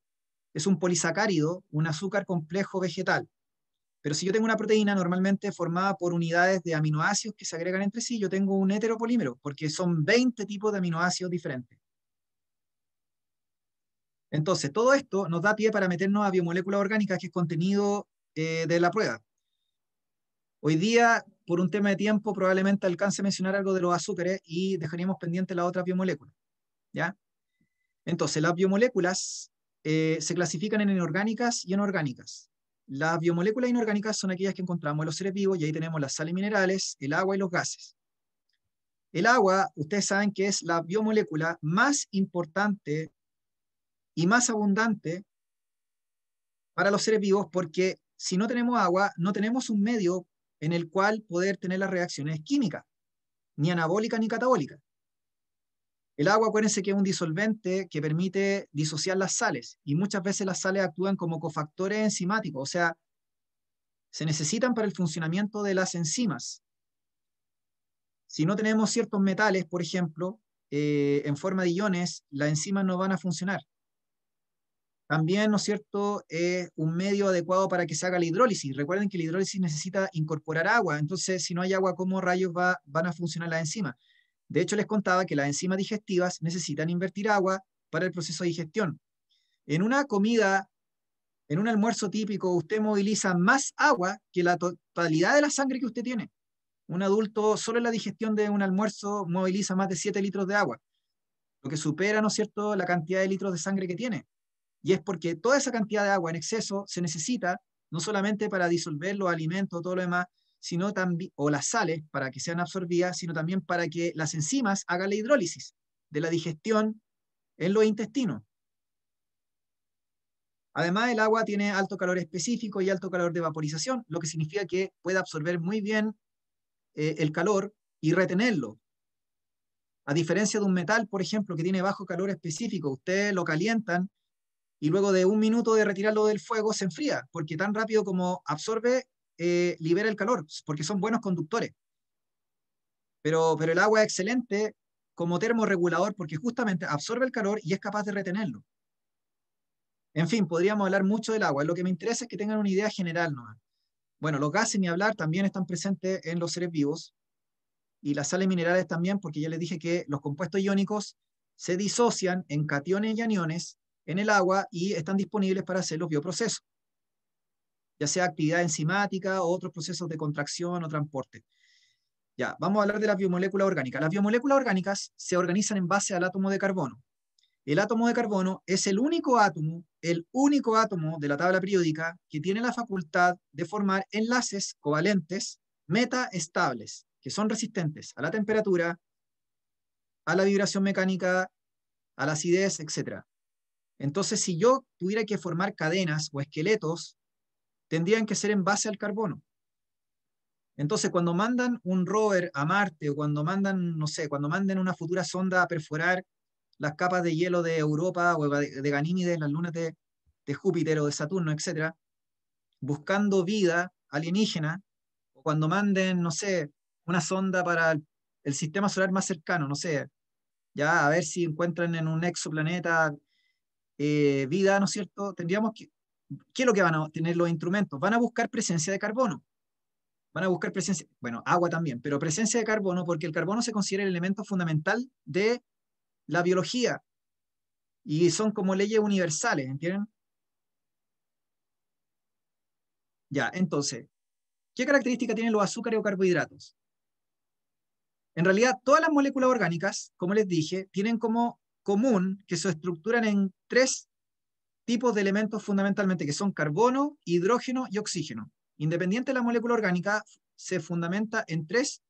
es un polisacárido, un azúcar complejo vegetal. Pero si yo tengo una proteína normalmente formada por unidades de aminoácidos que se agregan entre sí, yo tengo un heteropolímero, porque son 20 tipos de aminoácidos diferentes. Entonces, todo esto nos da pie para meternos a biomoléculas orgánicas, que es contenido de la prueba. Hoy día, por un tema de tiempo, probablemente alcance a mencionar algo de los azúcares y dejaríamos pendiente las otras biomoléculas. ¿Ya? Entonces, las biomoléculas se clasifican en inorgánicas y anorgánicas. Las biomoléculas inorgánicas son aquellas que encontramos en los seres vivos y ahí tenemos las sales minerales, el agua y los gases. El agua, ustedes saben que es la biomolécula más importante y más abundante para los seres vivos porque si no tenemos agua, no tenemos un medio en el cual poder tener las reacciones químicas, ni anabólicas ni catabólicas. El agua, acuérdense que es un disolvente que permite disociar las sales y muchas veces las sales actúan como cofactores enzimáticos, o sea, se necesitan para el funcionamiento de las enzimas. Si no tenemos ciertos metales, por ejemplo, en forma de iones, las enzimas no van a funcionar. También, ¿no es cierto?, es un medio adecuado para que se haga la hidrólisis. Recuerden que la hidrólisis necesita incorporar agua, entonces si no hay agua, ¿cómo rayos van a funcionar las enzimas? De hecho, les contaba que las enzimas digestivas necesitan invertir agua para el proceso de digestión. En una comida, en un almuerzo típico, usted moviliza más agua que la totalidad de la sangre que usted tiene. Un adulto, solo en la digestión de un almuerzo, moviliza más de 7 litros de agua, lo que supera, ¿no es cierto?, la cantidad de litros de sangre que tiene. Y es porque toda esa cantidad de agua en exceso se necesita no solamente para disolver los alimentos, todo lo demás, sino también, o las sales para que sean absorbidas, sino también para que las enzimas hagan la hidrólisis de la digestión en los intestinos. Además, el agua tiene alto calor específico y alto calor de vaporización, lo que significa que puede absorber muy bien el calor y retenerlo. A diferencia de un metal, por ejemplo, que tiene bajo calor específico, ustedes lo calientan y luego de un minuto de retirarlo del fuego se enfría, porque tan rápido como absorbe, libera el calor, porque son buenos conductores. Pero el agua es excelente como termorregulador porque justamente absorbe el calor y es capaz de retenerlo. En fin, podríamos hablar mucho del agua. Lo que me interesa es que tengan una idea general, ¿no? Bueno, los gases, ni hablar, también están presentes en los seres vivos y las sales minerales también, porque ya les dije que los compuestos iónicos se disocian en cationes y aniones en el agua y están disponibles para hacer los bioprocesos, ya sea actividad enzimática o otros procesos de contracción o transporte. Ya, vamos a hablar de las biomoléculas orgánicas. Las biomoléculas orgánicas se organizan en base al átomo de carbono. El átomo de carbono es el único átomo de la tabla periódica que tiene la facultad de formar enlaces covalentes metaestables, que son resistentes a la temperatura, a la vibración mecánica, a la acidez, etc. Entonces, si yo tuviera que formar cadenas o esqueletos, tendrían que ser en base al carbono. Entonces, cuando mandan un rover a Marte o cuando mandan, no sé, cuando manden una futura sonda a perforar las capas de hielo de Europa o de Ganímedes, las lunas de Júpiter o de Saturno, etc., buscando vida alienígena, o cuando manden, no sé, una sonda para el sistema solar más cercano, no sé, ya a ver si encuentran en un exoplaneta vida, ¿no es cierto? Tendríamos que, ¿qué es lo que van a tener los instrumentos? Van a buscar presencia de carbono. Van a buscar presencia, bueno, agua también, pero presencia de carbono porque el carbono se considera el elemento fundamental de la biología y son como leyes universales, ¿entienden? Ya, entonces, ¿qué característica tienen los azúcares o carbohidratos? En realidad, todas las moléculas orgánicas, como les dije, tienen como común que se estructuran en 3 tipos de elementos fundamentalmente, que son carbono, hidrógeno y oxígeno. Independiente de la molécula orgánica, se fundamenta en 3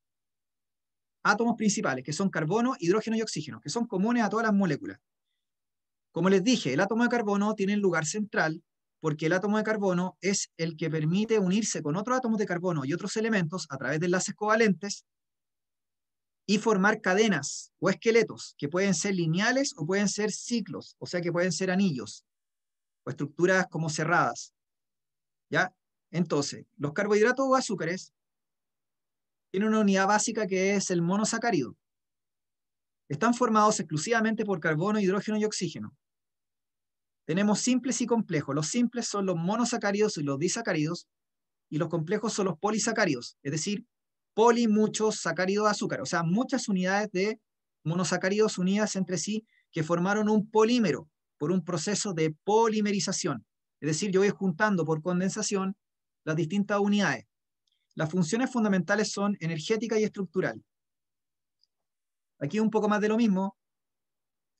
átomos principales, que son carbono, hidrógeno y oxígeno, que son comunes a todas las moléculas. Como les dije, el átomo de carbono tiene el lugar central porque el átomo de carbono es el que permite unirse con otros átomos de carbono y otros elementos a través de enlaces covalentes y formar cadenas o esqueletos que pueden ser lineales o pueden ser ciclos, o sea que pueden ser anillos o estructuras como cerradas. ¿Ya? Entonces, los carbohidratos o azúcares tienen una unidad básica que es el monosacárido. Están formados exclusivamente por carbono, hidrógeno y oxígeno. Tenemos simples y complejos. Los simples son los monosacáridos y los disacáridos, y los complejos son los polisacáridos, es decir, muchos sacáridos de azúcar, o sea, muchas unidades de monosacáridos unidas entre sí que formaron un polímero por un proceso de polimerización. Es decir, yo voy juntando por condensación las distintas unidades. Las funciones fundamentales son energética y estructural. Aquí un poco más de lo mismo.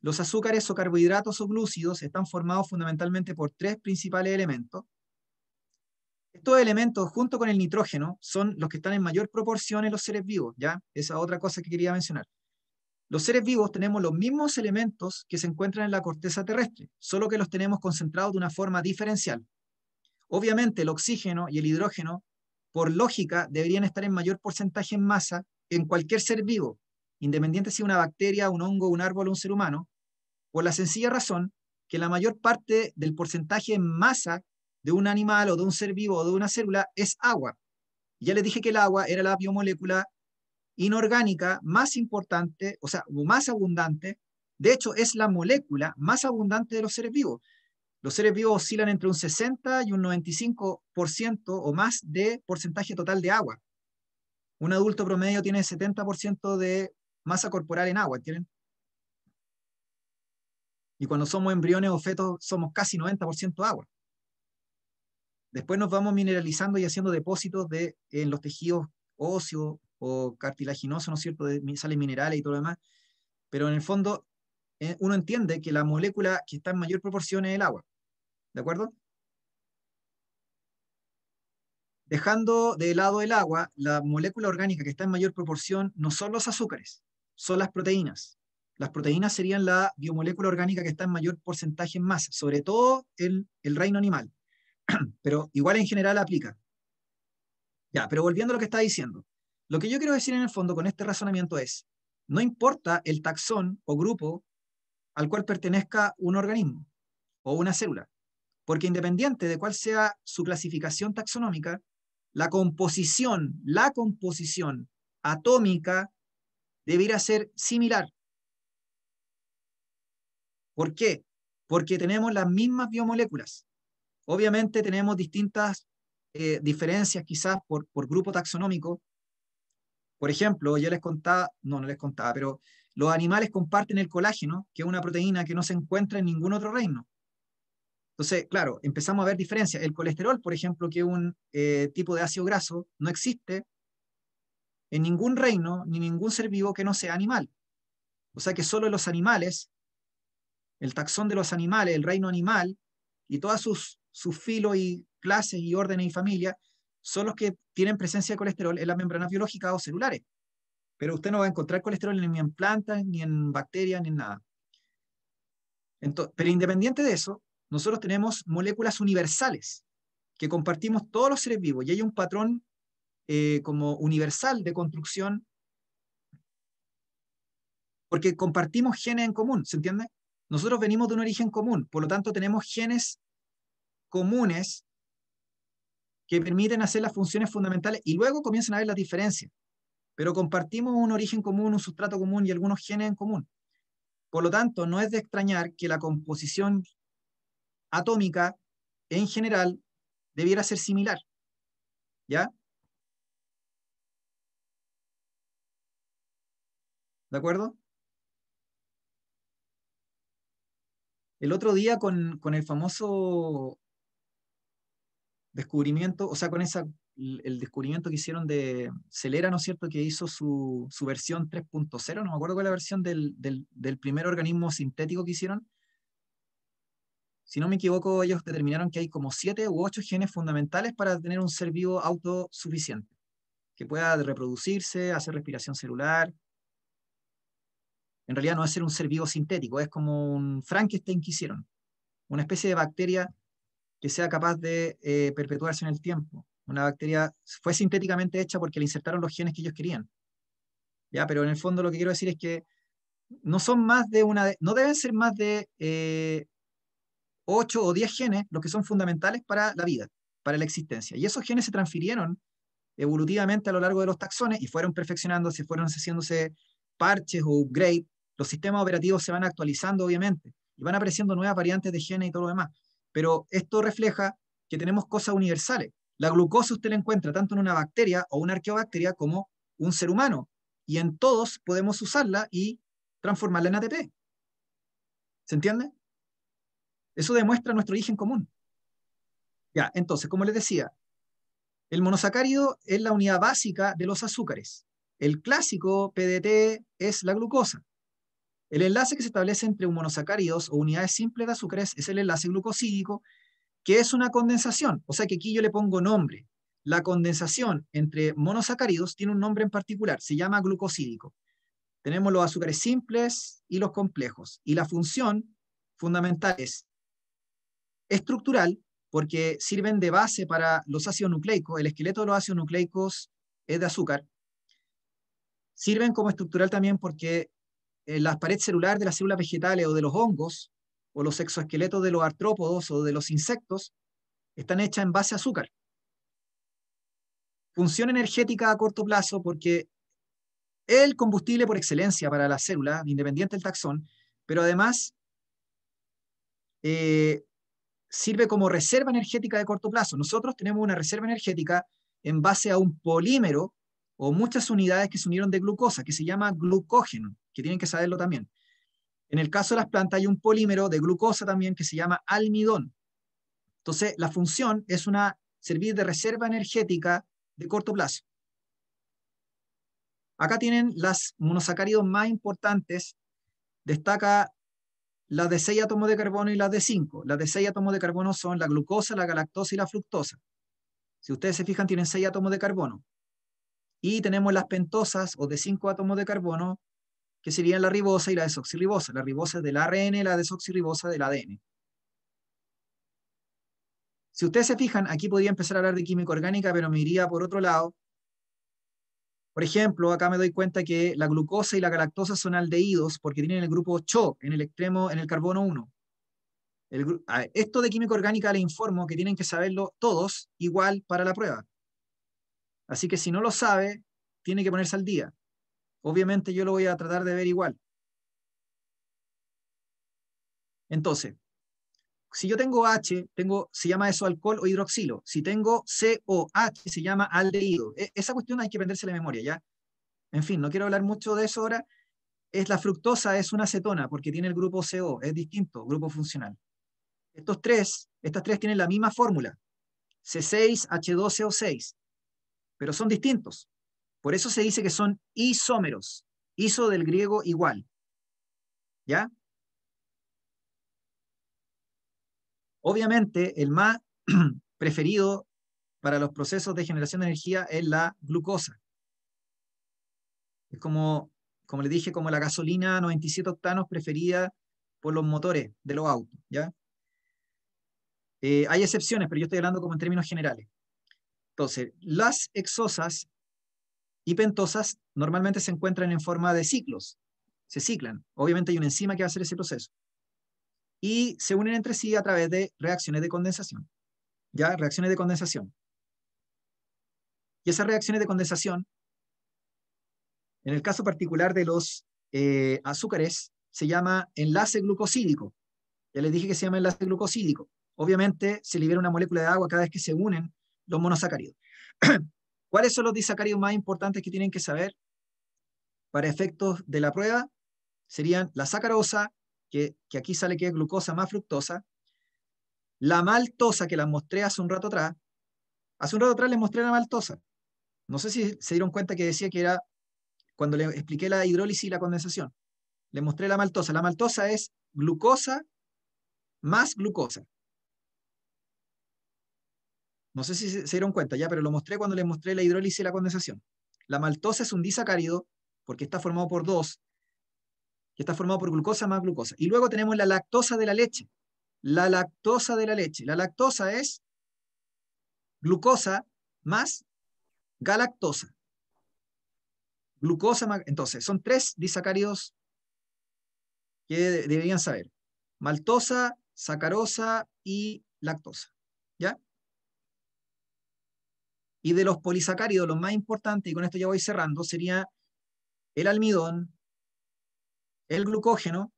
Los azúcares o carbohidratos o glúcidos están formados fundamentalmente por tres principales elementos. Estos elementos, junto con el nitrógeno, son los que están en mayor proporción en los seres vivos, ¿ya? Esa es otra cosa que quería mencionar. Los seres vivos tenemos los mismos elementos que se encuentran en la corteza terrestre, solo que los tenemos concentrados de una forma diferencial. Obviamente, el oxígeno y el hidrógeno, por lógica, deberían estar en mayor porcentaje en masa en cualquier ser vivo, independiente si una bacteria, un hongo, un árbol o un ser humano, por la sencilla razón que la mayor parte del porcentaje en masa de un animal o de un ser vivo o de una célula es agua. Ya les dije que el agua era la biomolécula inorgánica más importante, o sea, más abundante. De hecho, es la molécula más abundante de los seres vivos. Los seres vivos oscilan entre un 60 y un 95% o más de porcentaje total de agua. Un adulto promedio tiene 70% de masa corporal en agua, ¿entienden? Y cuando somos embriones o fetos somos casi 90% agua. Después nos vamos mineralizando y haciendo depósitos en los tejidos óseos o cartilaginosos, ¿no es cierto?, de sales minerales y todo lo demás. Pero en el fondo uno entiende que la molécula que está en mayor proporción es el agua. ¿De acuerdo? Dejando de lado el agua, la molécula orgánica que está en mayor proporción no son los azúcares, son las proteínas. Las proteínas serían la biomolécula orgánica que está en mayor porcentaje en masa, sobre todo en el reino animal. Pero igual en general aplica. Ya, pero volviendo a lo que estaba diciendo. Lo que yo quiero decir en el fondo con este razonamiento es, no importa el taxón o grupo al cual pertenezca un organismo o una célula, porque independiente de cuál sea su clasificación taxonómica, la composición atómica debería ser similar. ¿Por qué? Porque tenemos las mismas biomoléculas. Obviamente tenemos distintas diferencias quizás por grupo taxonómico. Por ejemplo, yo les contaba, no les contaba, pero los animales comparten el colágeno, que es una proteína que no se encuentra en ningún otro reino. Entonces, claro, empezamos a ver diferencias. El colesterol, por ejemplo, que es un tipo de ácido graso, no existe en ningún reino ni ningún ser vivo que no sea animal. O sea que solo los animales, el taxón de los animales, el reino animal, y todas sus filos y clases y órdenes y familias, son los que tienen presencia de colesterol en las membranas biológicas o celulares. Pero usted no va a encontrar colesterol ni en plantas, ni en bacterias, ni en nada. Entonces, pero independiente de eso, nosotros tenemos moléculas universales que compartimos todos los seres vivos y hay un patrón como universal de construcción porque compartimos genes en común, ¿se entiende? Nosotros venimos de un origen común, por lo tanto tenemos genes comunes que permiten hacer las funciones fundamentales y luego comienzan a ver las diferencias, pero compartimos un origen común, un sustrato común y algunos genes en común. Por lo tanto, no es de extrañar que la composición atómica en general debiera ser similar, ¿ya? ¿De acuerdo? El otro día con el famoso descubrimiento, o sea, con el descubrimiento que hicieron de Celera, ¿no es cierto?, que hizo su versión 3.0, no me acuerdo cuál es la versión del primer organismo sintético que hicieron. Si no me equivoco, ellos determinaron que hay como 7 u 8 genes fundamentales para tener un ser vivo autosuficiente, que pueda reproducirse, hacer respiración celular. En realidad no es ser un ser vivo sintético, es como un Frankenstein que hicieron, una especie de bacteria que sea capaz de perpetuarse en el tiempo. Una bacteria fue sintéticamente hecha porque le insertaron los genes que ellos querían. ¿Ya? Pero en el fondo lo que quiero decir es que no son más de no deben ser más de 8 o 10 genes los que son fundamentales para la vida, para la existencia. Y esos genes se transfirieron evolutivamente a lo largo de los taxones y fueron perfeccionándose, fueron haciéndose parches o upgrade. Los sistemas operativos se van actualizando, obviamente, y van apareciendo nuevas variantes de genes y todo lo demás. Pero esto refleja que tenemos cosas universales. La glucosa usted la encuentra tanto en una bacteria o una arqueobacteria como un ser humano. Y en todos podemos usarla y transformarla en ATP. ¿Se entiende? Eso demuestra nuestro origen común. Ya, entonces, como les decía, el monosacárido es la unidad básica de los azúcares. El clásico PDT es la glucosa. El enlace que se establece entre monosacáridos o unidades simples de azúcares es el enlace glucosídico, que es una condensación. O sea que aquí yo le pongo nombre. La condensación entre monosacáridos tiene un nombre en particular, se llama glucosídico. Tenemos los azúcares simples y los complejos. Y la función fundamental es estructural, porque sirven de base para los ácidos nucleicos. El esqueleto de los ácidos nucleicos es de azúcar. Sirven como estructural también porque las paredes celulares de las células vegetales o de los hongos, o los exoesqueletos de los artrópodos o de los insectos, están hechas en base a azúcar. Función energética a corto plazo porque es el combustible por excelencia para la célula, independiente del taxón, pero además sirve como reserva energética de corto plazo. Nosotros tenemos una reserva energética en base a un polímero o muchas unidades que se unieron de glucosa, que se llama glucógeno, que tienen que saberlo también. En el caso de las plantas hay un polímero de glucosa también que se llama almidón. Entonces, la función es servir de reserva energética de corto plazo. Acá tienen las monosacáridos más importantes. Destaca las de 6 átomos de carbono y las de 5. Las de 6 átomos de carbono son la glucosa, la galactosa y la fructosa. Si ustedes se fijan, tienen 6 átomos de carbono. Y tenemos las pentosas, o de 5 átomos de carbono, que serían la ribosa y la desoxirribosa. La ribosa es del ARN, la desoxirribosa del ADN. Si ustedes se fijan, aquí podría empezar a hablar de química orgánica, pero me iría por otro lado. Por ejemplo, acá me doy cuenta que la glucosa y la galactosa son aldehídos porque tienen el grupo CHO en el extremo, en el carbono 1. Esto de química orgánica les informo que tienen que saberlo todos igual para la prueba. Así que si no lo sabe, tiene que ponerse al día. Obviamente yo lo voy a tratar de ver igual. Entonces, si yo tengo H, se llama eso alcohol o hidroxilo. Si tengo COH, se llama aldehído. Esa cuestión hay que aprenderse la memoria, ¿ya? En fin, no quiero hablar mucho de eso ahora. La fructosa es una acetona porque tiene el grupo CO, es distinto, grupo funcional. Estas tres tienen la misma fórmula, C6H12O6, pero son distintos. Por eso se dice que son isómeros, iso del griego igual. ¿Ya? Obviamente, el más preferido para los procesos de generación de energía es la glucosa. Es como les dije, como la gasolina 97 octanos preferida por los motores de los autos. ¿Ya? Hay excepciones, pero yo estoy hablando como en términos generales. Entonces, las hexosas y pentosas normalmente se encuentran en forma de ciclos. Se ciclan. Obviamente hay una enzima que va a hacer ese proceso. Y se unen entre sí a través de reacciones de condensación. ¿Ya? Reacciones de condensación. Y esas reacciones de condensación, en el caso particular de los azúcares, se llama enlace glucosídico. Ya les dije que se llama enlace glucosídico. Obviamente se libera una molécula de agua cada vez que se unen los monosacáridos. ¿Cuáles son los disacáridos más importantes que tienen que saber para efectos de la prueba? Serían la sacarosa, que aquí sale que es glucosa más fructosa, la maltosa, que la mostré hace un rato atrás. Hace un rato atrás les mostré la maltosa. No sé si se dieron cuenta que decía que era cuando le expliqué la hidrólisis y la condensación. Les mostré la maltosa. La maltosa es glucosa más glucosa. No sé si se dieron cuenta ya, pero lo mostré cuando les mostré la hidrólisis y la condensación. La maltosa es un disacárido porque está formado por dos, que está formado por glucosa más glucosa. Y luego tenemos la lactosa de la leche. la lactosa de la leche. La lactosa es glucosa más galactosa. Glucosa más, entonces, son 3 disacáridos que deberían saber. Maltosa, sacarosa y lactosa. ¿Ya? Y de los polisacáridos, los más importantes, y con esto ya voy cerrando, sería el almidón, el glucógeno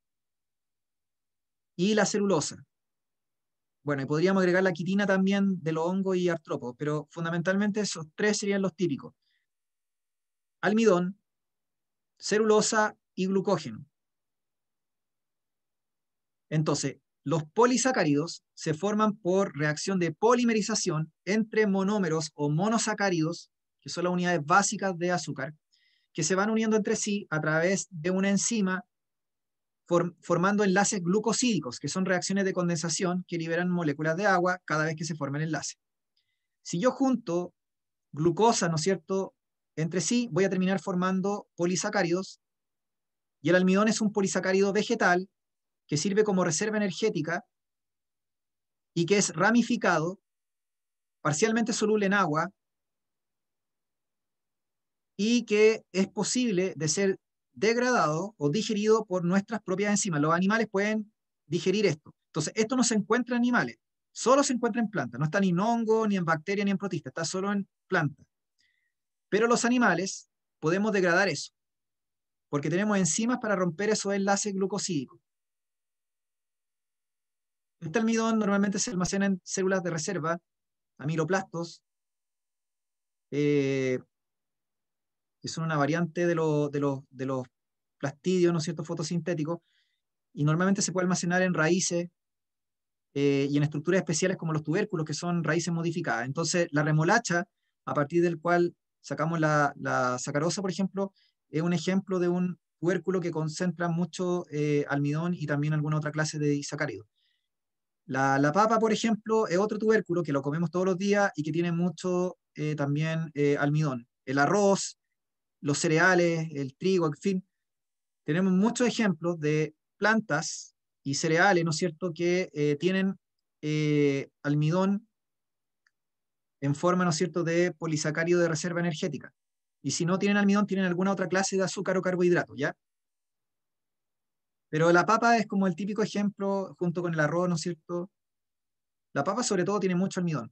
y la celulosa. Bueno, y podríamos agregar la quitina también de los hongos y artrópodos, pero fundamentalmente esos 3 serían los típicos. Almidón, celulosa y glucógeno. Entonces, los polisacáridos se forman por reacción de polimerización entre monómeros o monosacáridos, que son las unidades básicas de azúcar, que se van uniendo entre sí a través de una enzima formando enlaces glucosídicos, que son reacciones de condensación que liberan moléculas de agua cada vez que se forma el enlace. Si yo junto glucosa, ¿no es cierto?, entre sí, voy a terminar formando polisacáridos, y el almidón es un polisacárido vegetal que sirve como reserva energética y que es ramificado, parcialmente soluble en agua, y que es posible de ser degradado o digerido por nuestras propias enzimas. Los animales pueden digerir esto. Entonces, esto no se encuentra en animales, solo se encuentra en plantas. No está ni en hongo, ni en bacteria, ni en protista, está solo en plantas. Pero los animales podemos degradar eso, porque tenemos enzimas para romper esos enlaces glucosídicos. Este almidón normalmente se almacena en células de reserva, amiloplastos, que son una variante de los plastidios, ¿no es cierto?, fotosintéticos, y normalmente se puede almacenar en raíces y en estructuras especiales como los tubérculos, que son raíces modificadas. Entonces, la remolacha, a partir del cual sacamos la sacarosa, por ejemplo, es un ejemplo de un tubérculo que concentra mucho almidón y también alguna otra clase de disacáridos. La papa, por ejemplo, es otro tubérculo que lo comemos todos los días y que tiene mucho también almidón. El arroz, los cereales, el trigo, en fin. Tenemos muchos ejemplos de plantas y cereales, ¿no es cierto?, que tienen almidón en forma, ¿no es cierto?, de polisacárido de reserva energética. Y si no tienen almidón, tienen alguna otra clase de azúcar o carbohidrato, ¿ya? Pero la papa es como el típico ejemplo, junto con el arroz, ¿no es cierto? La papa sobre todo tiene mucho almidón.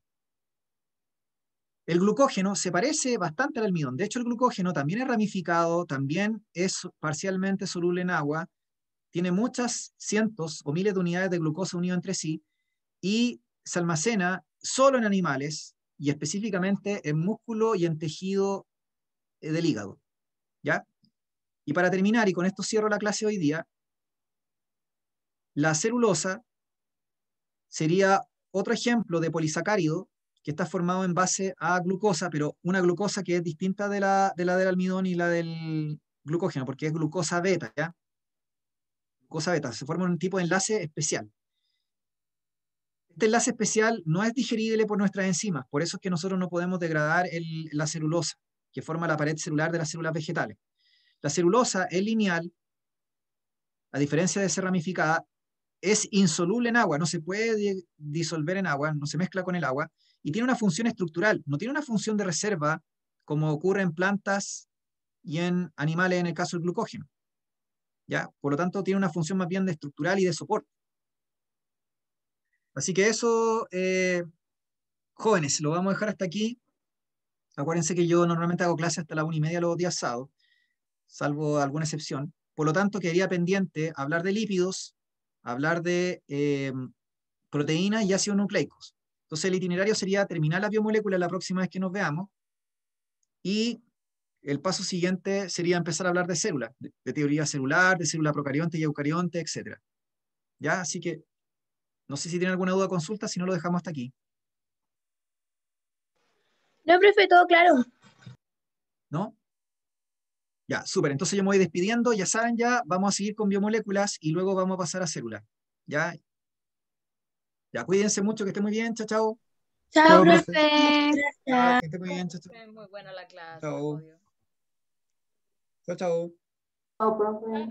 El glucógeno se parece bastante al almidón. De hecho, el glucógeno también es ramificado, también es parcialmente soluble en agua, tiene muchas cientos o miles de unidades de glucosa unidas entre sí y se almacena solo en animales y específicamente en músculo y en tejido del hígado. ¿Ya? Y para terminar, y con esto cierro la clase hoy día, la celulosa sería otro ejemplo de polisacárido que está formado en base a glucosa, pero una glucosa que es distinta de la del almidón y la del glucógeno, porque es glucosa beta, ¿ya? Glucosa beta, se forma un tipo de enlace especial. Este enlace especial no es digerible por nuestras enzimas, por eso es que nosotros no podemos degradar la celulosa, que forma la pared celular de las células vegetales. La celulosa es lineal, a diferencia de ser ramificada, es insoluble en agua, no se puede disolver en agua, no se mezcla con el agua, y tiene una función estructural, no tiene una función de reserva como ocurre en plantas y en animales en el caso del glucógeno. ¿Ya? Por lo tanto, tiene una función más bien de estructural y de soporte. Así que eso, jóvenes, lo vamos a dejar hasta aquí. Acuérdense que yo normalmente hago clases hasta la 1:30 los días sábados, salvo alguna excepción. Por lo tanto, quedaría pendiente hablar de lípidos, hablar de proteínas y ácidos nucleicos. Entonces el itinerario sería terminar la biomolécula la próxima vez que nos veamos y el paso siguiente sería empezar a hablar de células, de teoría celular, de célula procarionte y eucarionte, etc. ¿Ya? Así que no sé si tienen alguna duda o consulta, si no lo dejamos hasta aquí. No, profe, todo claro. ¿No? Ya, súper. Entonces yo me voy despidiendo. Ya saben, ya vamos a seguir con biomoléculas y luego vamos a pasar a células. Ya, ya, cuídense mucho, que estén muy bien. Chao, chao. Chao, Chao, profe. profe. Chao, que estén muy bien. Chao, chao. Muy buena la clase, Chao. obvio. Chao, chao. Oh, profe.